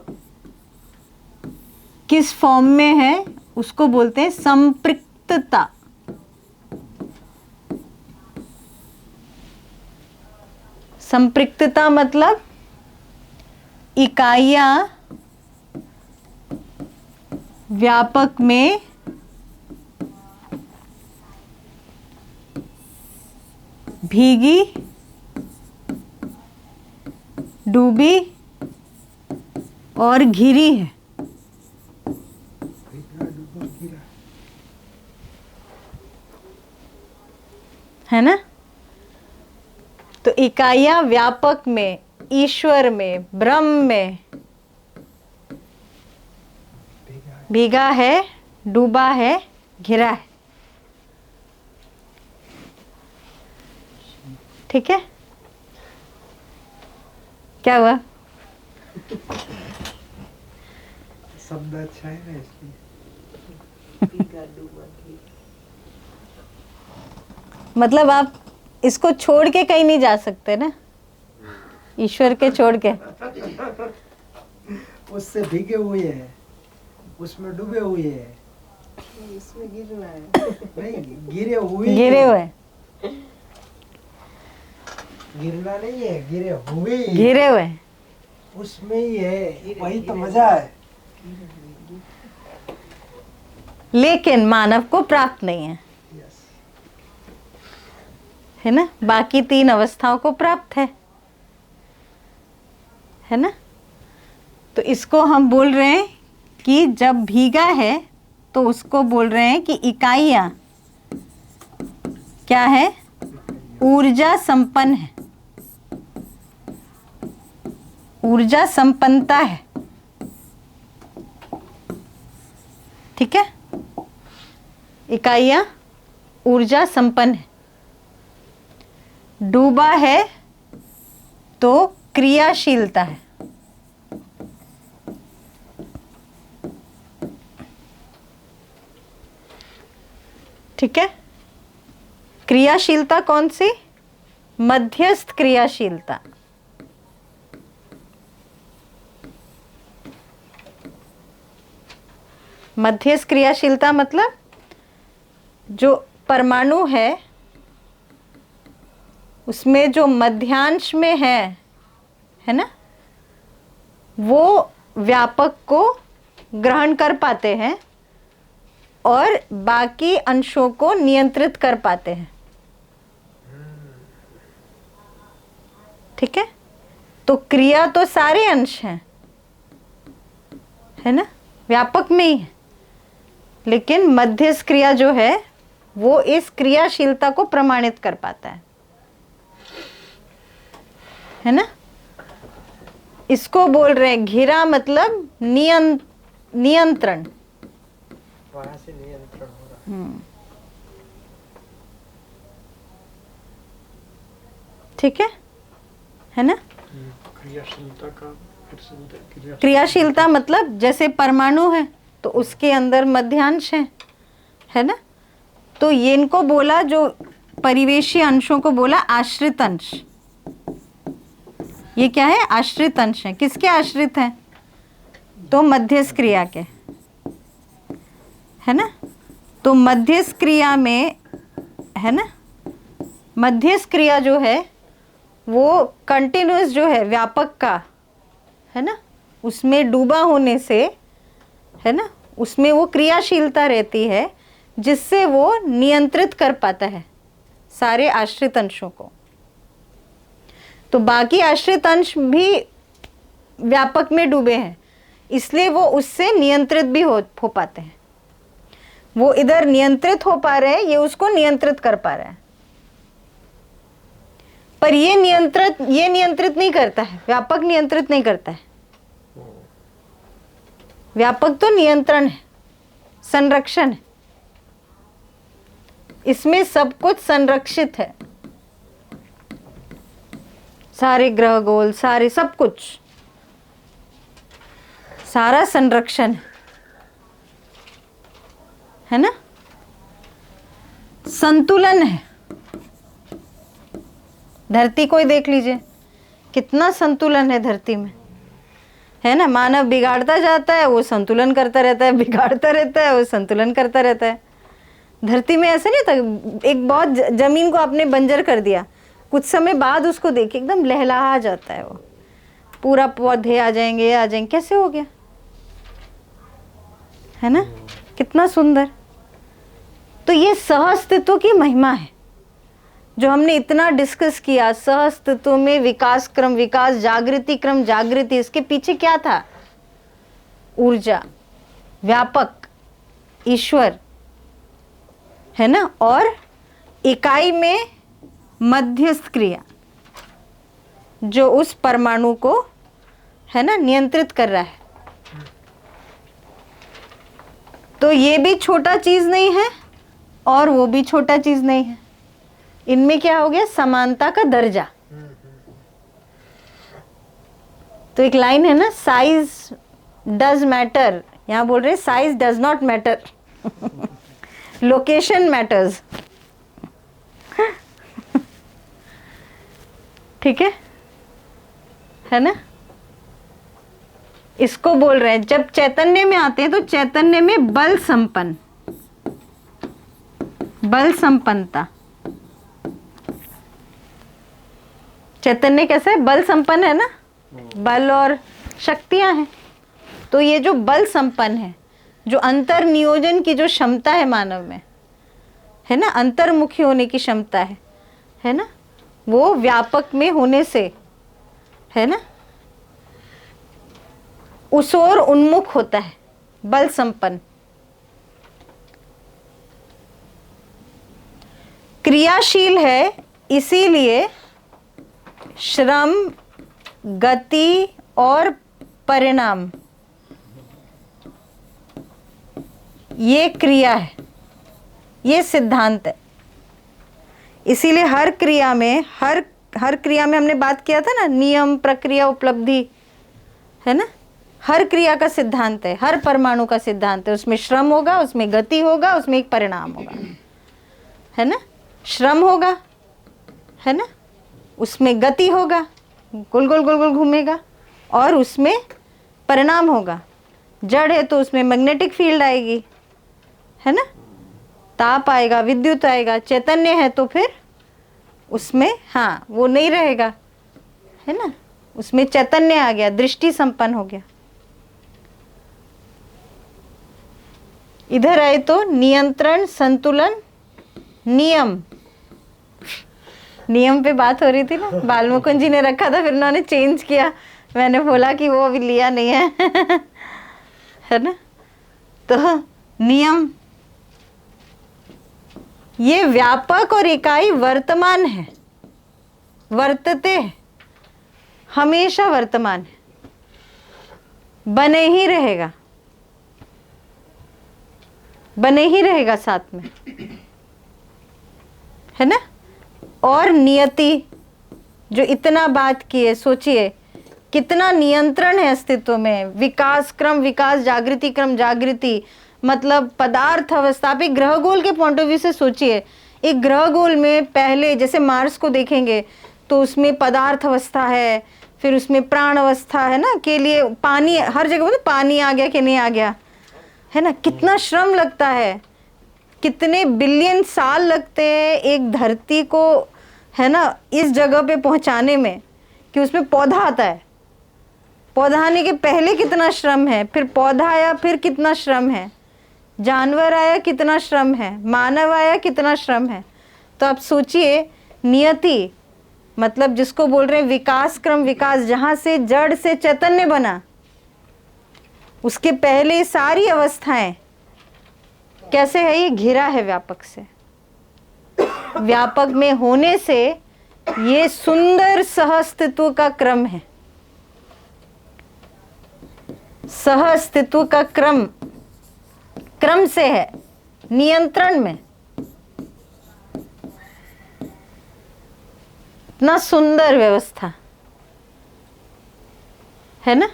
किस फॉर्म में है उसको बोलते हैं संपृक्तता। संपृक्तता मतलब इकाइयां व्यापक में भीगी, डूबी और घिरी है। है ना। तो इकाइयां व्यापक में, ईश्वर में, ब्रह्म में भीगा है, डूबा है, घिरा है। ठीक है। क्या हुआ? शब्द अच्छा है ना इसलिए। मतलब आप इसको छोड़ के कहीं नहीं जा सकते ना, ईश्वर के छोड़ के। उससे भीगे हुए हैं, उसमें डूबे हुए हैं, इसमें गिरना है। नहीं गिरे हुए, गिरे हुए, गिरना नहीं है, गिरे हुए, घिरे हुए। उसमें ही है, वही तो मजा है। लेकिन मानव को प्राप्त नहीं है, है ना। बाकी तीन अवस्थाओं को प्राप्त है ना। तो इसको हम बोल रहे हैं कि जब भीगा है तो उसको बोल रहे हैं कि इकाइयां क्या है? ऊर्जा संपन्न है, ऊर्जा संपन्नता है। ठीक है। इकाइयां ऊर्जा संपन्न है। डूबा है तो क्रियाशीलता है। ठीक है। क्रियाशीलता कौन सी? मध्यस्थ क्रियाशीलता। मध्यस्थ क्रियाशीलता मतलब जो परमाणु है उसमें जो मध्यांश में है ना, वो व्यापक को ग्रहण कर पाते हैं और बाकी अंशों को नियंत्रित कर पाते हैं। ठीक है। तो क्रिया तो सारे अंश हैं, है ना, व्यापक में ही है, लेकिन मध्यस्थ क्रिया जो है वो इस क्रियाशीलता को प्रमाणित कर पाता है ना। इसको बोल रहे हैं घिरा, मतलब नियंत्रण। वहां से नियंत्रण हो रहा ठीक है ना। क्रियाशीलता का फिर से बताइए। क्रियाशीलता मतलब जैसे परमाणु है तो उसके अंदर मध्यांश है ना। तो ये इनको बोला, जो परिवेशी अंशों को बोला आश्रित अंश। ये क्या है? आश्रित अंश है। किसके आश्रित हैं? तो मध्यस्थ क्रिया के, है ना। तो मध्यस्थ क्रिया में, है ना, मध्यस्थ क्रिया जो है वो कंटिन्यूअस जो है व्यापक का, है ना, उसमें डूबा होने से, है ना, उसमें वो क्रियाशीलता रहती है जिससे वो नियंत्रित कर पाता है सारे आश्रित अंशों को। तो बाकी आश्रित अंश भी व्यापक में डूबे हैं, इसलिए वो उससे नियंत्रित भी हो पाते हैं। वो इधर नियंत्रित हो पा रहे हैं, ये उसको नियंत्रित कर पा रहे हैं। पर ये नियंत्रित नहीं करता है, व्यापक नियंत्रित नहीं करता है। व्यापक तो नियंत्रण है, संरक्षण है, इसमें सब कुछ संरक्षित है, सारे ग्रह गोल, सारे सब कुछ, सारा संरक्षण है ना। संतुलन है। धरती को ही देख लीजिए, कितना संतुलन है धरती में, है ना। मानव बिगाड़ता जाता है, वो संतुलन करता रहता है, बिगाड़ता रहता है, वो संतुलन करता रहता है। धरती में ऐसा नहीं था, एक बहुत जमीन को आपने बंजर कर दिया, कुछ समय बाद उसको देखिए एकदम लहलहा जाता है, वो पूरा पौधे आ जाएंगे, कैसे हो गया, है ना, कितना सुंदर। तो ये सहअस्तित्व की महिमा है जो हमने इतना डिस्कस किया। सहअस्तित्व में विकास क्रम, विकास, जागृति क्रम, जागृति, इसके पीछे क्या था? ऊर्जा, व्यापक, ईश्वर, है ना, और इकाई में मध्यस्थ क्रिया जो उस परमाणु को, है ना, नियंत्रित कर रहा है। तो ये भी छोटा चीज नहीं है और वो भी छोटा चीज नहीं है। इनमें क्या हो गया? समानता का दर्जा। तो एक लाइन है ना, साइज डज मैटर, यहां बोल रहे size does not matter, location matters. ठीक है ना। इसको बोल रहे हैं जब चैतन्य में आते हैं तो चैतन्य में बल संपन्न, बल संपन्नता। चैतन्य कैसा है? बल संपन्न है ना, बल और शक्तियां हैं। तो ये जो बल संपन्न है, जो अंतर नियोजन की जो क्षमता है मानव में, है ना, अंतर्मुखी होने की क्षमता है ना, वो व्यापक में होने से, है ना, उस ओर उन्मुख होता है, बल संपन्न। क्रियाशील है, इसीलिए श्रम, गति और परिणाम, ये क्रिया है, ये सिद्धांत है। इसीलिए हर क्रिया में, हर क्रिया में हमने बात किया था ना, नियम, प्रक्रिया, उपलब्धि, है ना, हर क्रिया का सिद्धांत है, हर परमाणु का सिद्धांत है। उसमें श्रम होगा, उसमें गति होगा, उसमें एक परिणाम होगा, है ना। श्रम होगा, है ना, उसमें गति होगा, गोल गोल गोल गोल घूमेगा, और उसमें परिणाम होगा। जड़ है तो उसमें मैग्नेटिक फील्ड आएगी, है ना, ताप आएगा, विद्युत आएगा। चैतन्य है तो फिर उसमें, हाँ, वो नहीं रहेगा, है ना, उसमें चैतन्य आ गया, दृष्टि संपन्न हो गया। इधर आए तो नियंत्रण, संतुलन, नियम। नियम पे बात हो रही थी ना, बालमुकुंद जी ने रखा था, फिर उन्होंने चेंज किया। मैंने बोला कि वो अभी लिया नहीं है है ना। तो नियम, ये व्यापक और इकाई वर्तमान है, वर्तते है, हमेशा वर्तमान है, बने ही रहेगा, बने ही रहेगा साथ में, है ना। और नियति जो इतना बात की है, सोचिए कितना नियंत्रण है अस्तित्व में। विकास क्रम विकास, जागृति क्रम जागृति, मतलब पदार्थ अवस्था। आप एक ग्रह गोल के पॉइंट ऑफ व्यू से सोचिए, एक ग्रह गोल में पहले जैसे मार्स को देखेंगे तो उसमें पदार्थ अवस्था है, फिर उसमें प्राण अवस्था है ना, के लिए पानी हर जगह, मतलब पानी आ गया कि नहीं आ गया, है ना। कितना श्रम लगता है, कितने बिलियन साल लगते हैं एक धरती को, है ना, इस जगह पे पहुंचाने में कि उसमें पौधा आता है। पौधा आने के पहले कितना श्रम है, फिर पौधा आया फिर कितना श्रम है, जानवर आया कितना श्रम है, मानव आया कितना श्रम है। तो आप सोचिए, नियति मतलब जिसको बोल रहे हैं विकास क्रम विकास, जहां से जड़ से चैतन्य बना, उसके पहले सारी अवस्थाएं कैसे है, ये घिरा है व्यापक से। व्यापक में होने से ये सुंदर सहअस्तित्व का क्रम है। सहअस्तित्व का क्रम क्रम से है, नियंत्रण में। इतना सुंदर व्यवस्था है ना।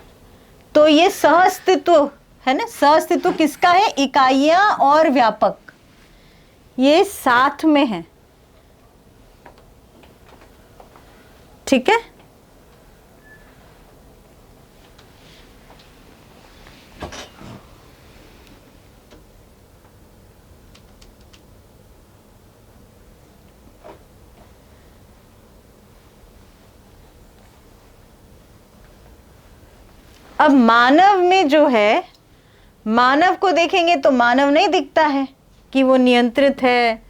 तो ये सहअस्तित्व है ना, सहअस्तित्व किसका है, इकाइयां और व्यापक, ये साथ में है, ठीक है। अब मानव में जो है, मानव को देखेंगे तो मानव नहीं दिखता है कि वो नियंत्रित है,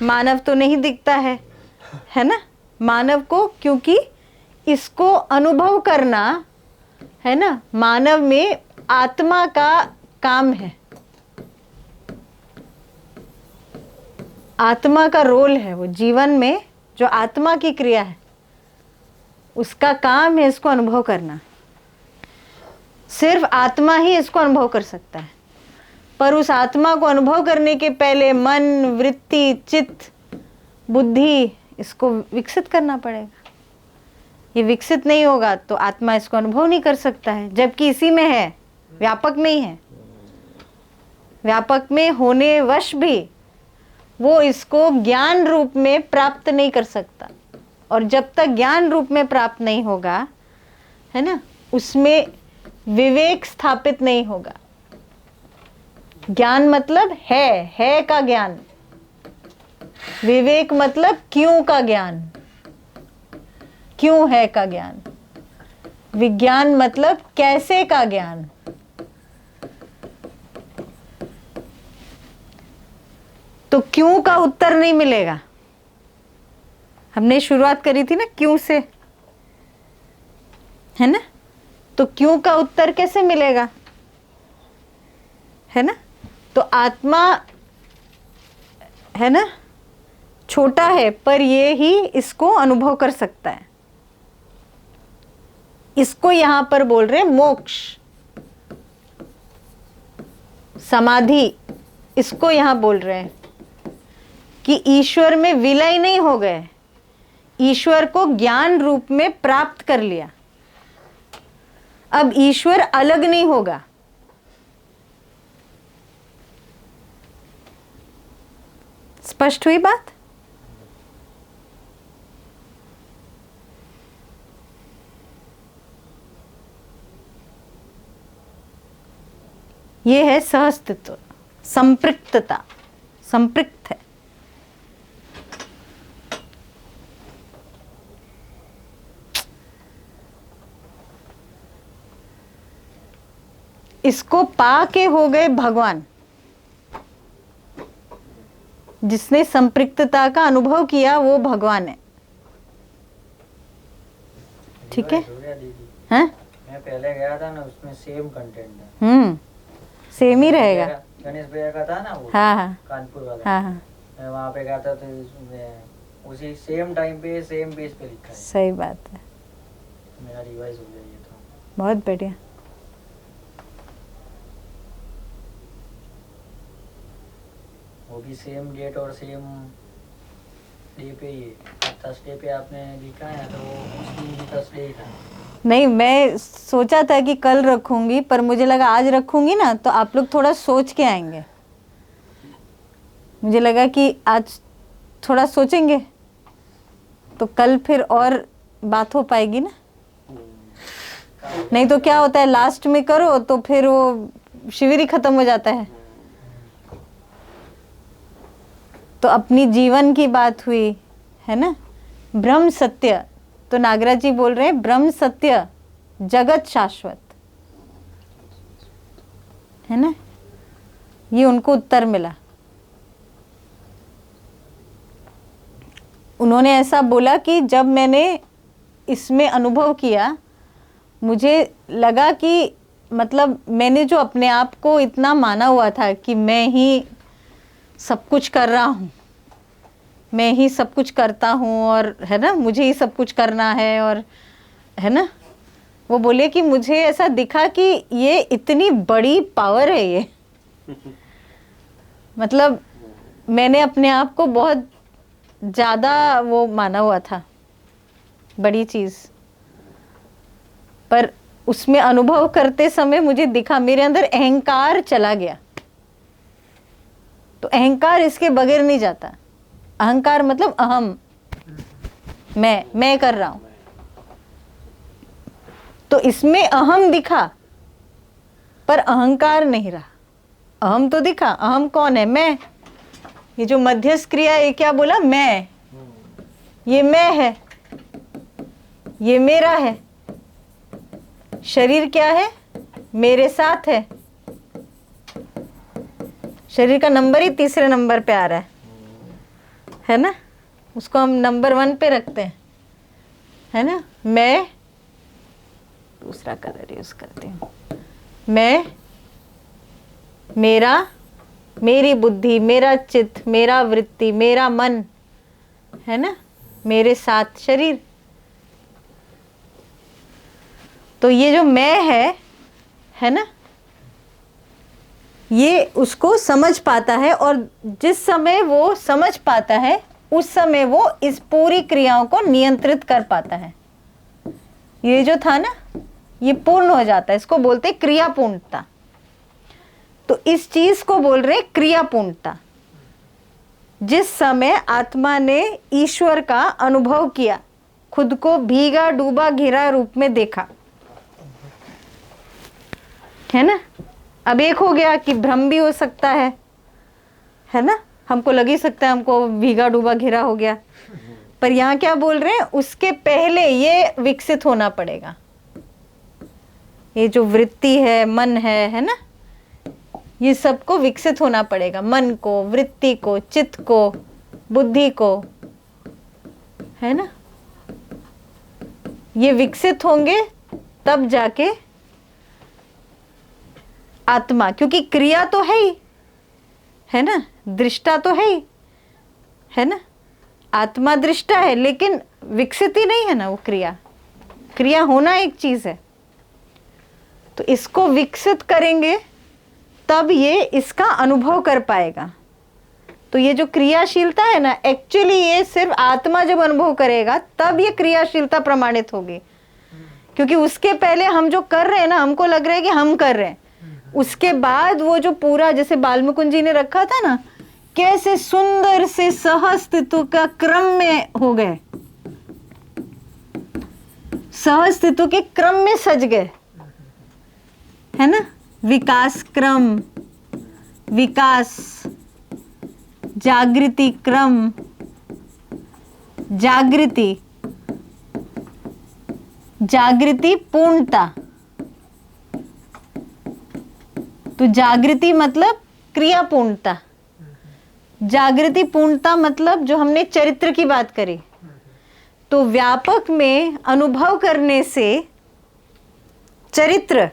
मानव तो नहीं दिखता है ना। मानव को, क्योंकि इसको अनुभव करना है ना, मानव में आत्मा का काम है, आत्मा का रोल है। वो जीवन में जो आत्मा की क्रिया है उसका काम है इसको अनुभव करना। सिर्फ आत्मा ही इसको अनुभव कर सकता है, पर उस आत्मा को अनुभव करने के पहले मन, वृत्ति, चित्त, बुद्धि, इसको विकसित करना पड़ेगा। ये विकसित नहीं होगा तो आत्मा इसको अनुभव नहीं कर सकता है, जबकि इसी में है, व्यापक में ही है। व्यापक में होने वश भी वो इसको ज्ञान रूप में प्राप्त नहीं कर सकता, और जब तक ज्ञान रूप में प्राप्त नहीं होगा, है ना, उसमें विवेक स्थापित नहीं होगा। ज्ञान मतलब है का ज्ञान, विवेक मतलब क्यों का ज्ञान, क्यों है का ज्ञान, विज्ञान मतलब कैसे का ज्ञान। तो क्यों का उत्तर नहीं मिलेगा। हमने शुरुआत करी थी ना क्यों से, है ना। तो क्यों का उत्तर कैसे मिलेगा, है ना। तो आत्मा है ना छोटा है, पर ये ही इसको अनुभव कर सकता है। इसको यहां पर बोल रहे मोक्ष, समाधि, इसको यहां बोल रहे हैं कि ईश्वर में विलय नहीं हो गए, ईश्वर को ज्ञान रूप में प्राप्त कर लिया। अब ईश्वर अलग नहीं होगा। स्पष्ट हुई बात। यह है सहअस्तित्व, संपृक्तता, संपृक्त है। इसको पा के हो गए भगवान। जिसने संपृक्तता का अनुभव किया वो भगवान है, ठीक है। हैं? मैं पहले गया था ना, उसमें सेम कंटेंट है। सेम ही रहेगा। गणेश भैया का था ना वो, हाँ हाँ कानपुर वाला, हाँ हाँ, मैं वहाँ पे गया था तो मैं उसी सेम टाइम पे सेम पेज पे लिखा है, सही बात है, मेरा रिवाइज हो गया ये तो। बहुत बढ़िया। वो भी सेम डेट और सेम डे पे ही है। थर्सडे पे आपने लिखा है तो वो उस दिन भी थर्सडे ही था। नहीं, मैं सोचा था कि कल रखूंगी, पर मुझे लगा आज रखूंगी ना तो आप लोग थोड़ा सोच के आएंगे। मुझे लगा कि आज थोड़ा सोचेंगे तो कल फिर और बात हो पाएगी ना। नहीं तो क्या होता है, लास्ट में करो तो फिर वो शिविर ही खत्म हो जाता है। तो अपनी जीवन की बात हुई है ना, ब्रह्म सत्य, तो नागराज जी बोल रहे हैं ब्रह्म सत्य जगत शाश्वत, है ना, ये उनको उत्तर मिला। उन्होंने ऐसा बोला कि जब मैंने इसमें अनुभव किया, मुझे लगा कि मतलब मैंने जो अपने आप को इतना माना हुआ था कि मैं ही सब कुछ कर रहा हूँ, मैं ही सब कुछ करता हूँ और है ना, मुझे ही सब कुछ करना है और है ना, वो बोले कि मुझे ऐसा दिखा कि ये इतनी बड़ी पावर है ये। मतलब मैंने अपने आप को बहुत ज़्यादा वो माना हुआ था, बड़ी चीज़, पर उसमें अनुभव करते समय मुझे दिखा मेरे अंदर अहंकार चला गया। तो अहंकार इसके बगैर नहीं जाता। अहंकार मतलब अहम, मैं कर रहा हूं, तो इसमें अहम दिखा पर अहंकार नहीं रहा। अहम तो दिखा, अहम कौन है? मैं। ये जो मध्यस्थ क्रिया, ये क्या बोला? मैं, ये मैं है, ये मेरा है। शरीर क्या है? मेरे साथ है। शरीर का नंबर ही तीसरे नंबर पे आ रहा है ना, उसको हम नंबर 1 पे रखते हैं, है ना। मैं, दूसरा कलर यूज करती हूँ, मैं, मेरा, मेरी बुद्धि, मेरा चित्त, मेरा वृत्ति, मेरा मन, है ना, मेरे साथ शरीर। तो ये जो मैं है ना, ये उसको समझ पाता है, और जिस समय वो समझ पाता है उस समय वो इस पूरी क्रियाओं को नियंत्रित कर पाता है। ये जो था ना, ये पूर्ण हो जाता है, इसको बोलते क्रिया पूर्णता। तो इस चीज को बोल रहे क्रिया पूर्णता। जिस समय आत्मा ने ईश्वर का अनुभव किया, खुद को भीगा डूबा घिरा रूप में देखा, है ना। अब एक हो गया कि भ्रम भी हो सकता है ना, हमको लग ही सकता है हमको भीगा डूबा घिरा हो गया, पर यहाँ क्या बोल रहे हैं, उसके पहले ये विकसित होना पड़ेगा। ये जो वृत्ति है, मन है ना, ये सबको विकसित होना पड़ेगा। मन को, वृत्ति को, चित्त को, बुद्धि को, है ना, ये विकसित होंगे तब जाके आत्मा, क्योंकि क्रिया तो है ना, दृष्टा तो है ना, आत्मा दृष्टा है, लेकिन विकसित ही नहीं है ना वो क्रिया होना एक चीज है। तो इसको विकसित करेंगे तब ये इसका अनुभव कर पाएगा। तो ये जो क्रियाशीलता है ना, एक्चुअली ये सिर्फ आत्मा जब अनुभव करेगा तब ये क्रियाशीलता प्रमाणित होगी, क्योंकि उसके पहले हम जो कर रहे हैं ना, हमको लग रहा है कि हम कर रहे हैं, उसके बाद वो जो पूरा, जैसे बालमुकुंद जी ने रखा था ना, कैसे सुंदर से सहअस्तित्व का क्रम में हो गए, सहअस्तित्व के क्रम में सज गए, है ना। विकास क्रम, विकास, जागृति क्रम, जागृति, जागृति पूर्णता। तो जागृति मतलब क्रिया पूर्णता, जागृति पूर्णता मतलब जो हमने चरित्र की बात करी। तो व्यापक में अनुभव करने से चरित्र,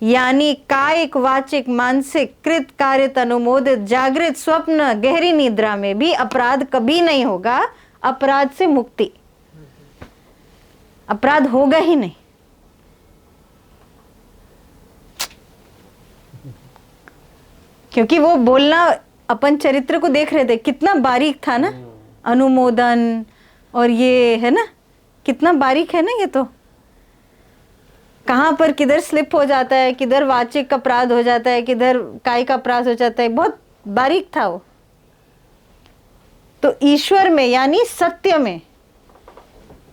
यानी कायिक, वाचिक, मानसिक, कृत, कारित, अनुमोदित, जागृत, स्वप्न, गहरी निद्रा में भी अपराध कभी नहीं होगा। अपराध से मुक्ति, अपराध होगा ही नहीं। क्योंकि वो बोलना, अपन चरित्र को देख रहे थे, कितना बारीक था ना, अनुमोदन और ये है ना, कितना बारीक है ना। ये तो कहाँ पर किधर स्लिप हो जाता है, किधर वाचिक अपराध हो जाता है, किधर कायिक अपराध हो जाता है, बहुत बारीक था वो। तो ईश्वर में यानी सत्य में,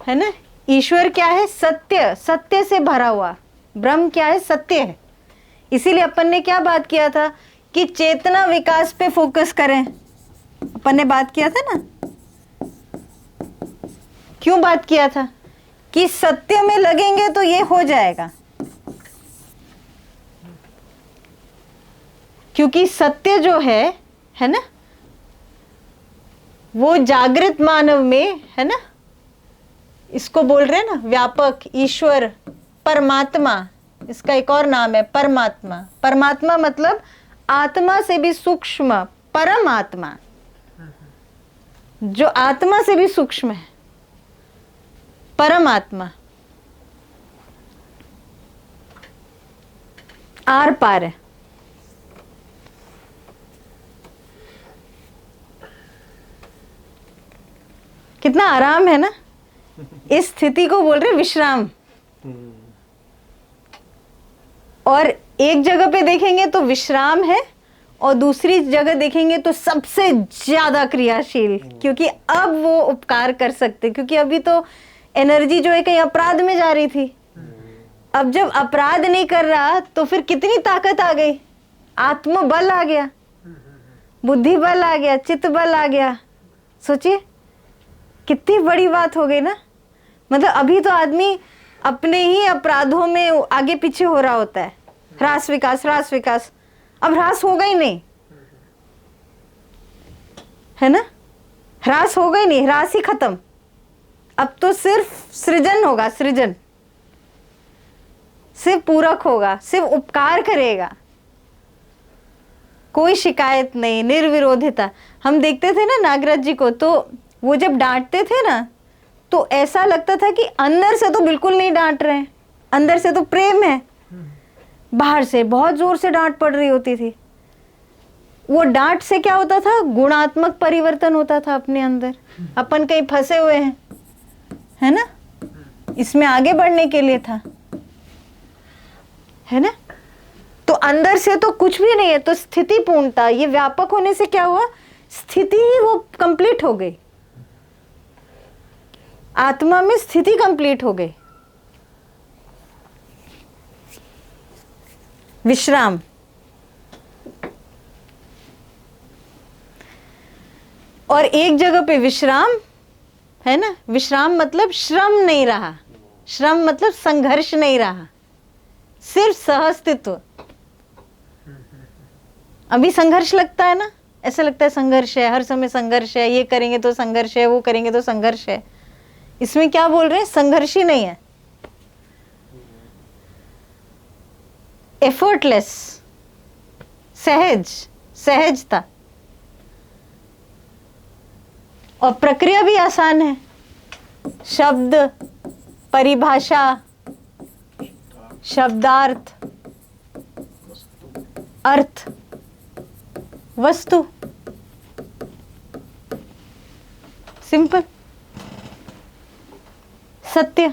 है ना, ईश्वर क्या है? सत्य, सत्य से भरा हुआ। ब्रह्म क्या है? सत्य है। इसीलिए अपन ने क्या बात किया था कि चेतना विकास पे फोकस करें। अपन ने बात किया था ना, क्यों बात किया था? कि सत्य में लगेंगे तो ये हो जाएगा। क्योंकि सत्य जो है ना, वो जागृत मानव में है ना, इसको बोल रहे हैं ना व्यापक, ईश्वर, परमात्मा, इसका एक और नाम है परमात्मा। परमात्मा मतलब आत्मा से भी सूक्ष्म, परमात्मा, जो आत्मा से भी सूक्ष्म है, परमात्मा, आर पार है। कितना आराम है ना, इस स्थिति को बोल रहे विश्राम। और एक जगह पे देखेंगे तो विश्राम है, और दूसरी जगह देखेंगे तो सबसे ज्यादा क्रियाशील, क्योंकि अब वो उपकार कर सकते, क्योंकि अभी तो एनर्जी जो है कहीं अपराध में जा रही थी। अब जब अपराध नहीं कर रहा तो फिर कितनी ताकत आ गई, आत्मबल आ गया, बुद्धि बल आ गया, चित्त बल आ गया। सोचिए कितनी बड़ी बात हो गई ना। मतलब अभी तो आदमी अपने ही अपराधों में आगे पीछे हो रहा होता है, ह्रास विकास, ह्रास विकास। अब ह्रास होगा ही नहीं, है ना, ह्रास होगा ही नहीं, ह्रास ही खत्म। अब तो सिर्फ सृजन होगा, सृजन, सिर्फ पूरक होगा, सिर्फ उपकार करेगा, कोई शिकायत नहीं, निर्विरोधिता। हम देखते थे ना नागराज जी को, तो वो जब डांटते थे ना तो ऐसा लगता था कि अंदर से तो बिल्कुल नहीं डांट रहे हैं, अंदर से तो प्रेम है, बाहर से बहुत जोर से डांट पड़ रही होती थी। वो डांट से क्या होता था? गुणात्मक परिवर्तन होता था अपने अंदर। अपन कहीं फंसे हुए हैं, है ना, इसमें आगे बढ़ने के लिए था, है ना। तो अंदर से तो कुछ भी नहीं है, तो स्थिति पूर्णता, ये व्यापक होने से क्या हुआ? स्थिति ही वो कंप्लीट हो गई, आत्मा में स्थिति कंप्लीट हो गई। विश्राम, और एक जगह पे विश्राम है ना, विश्राम मतलब श्रम नहीं रहा, श्रम मतलब संघर्ष नहीं रहा, सिर्फ सहअस्तित्व। अभी संघर्ष लगता है ना, ऐसा लगता है संघर्ष है, हर समय संघर्ष है, ये करेंगे तो संघर्ष है, वो करेंगे तो संघर्ष है। इसमें क्या बोल रहे हैं? संघर्ष ही नहीं है, एफर्टलेस, सहज, सहजता। और प्रक्रिया भी आसान है, शब्द, परिभाषा, शब्दार्थ, अर्थ, वस्तु, सिंपल, सत्य।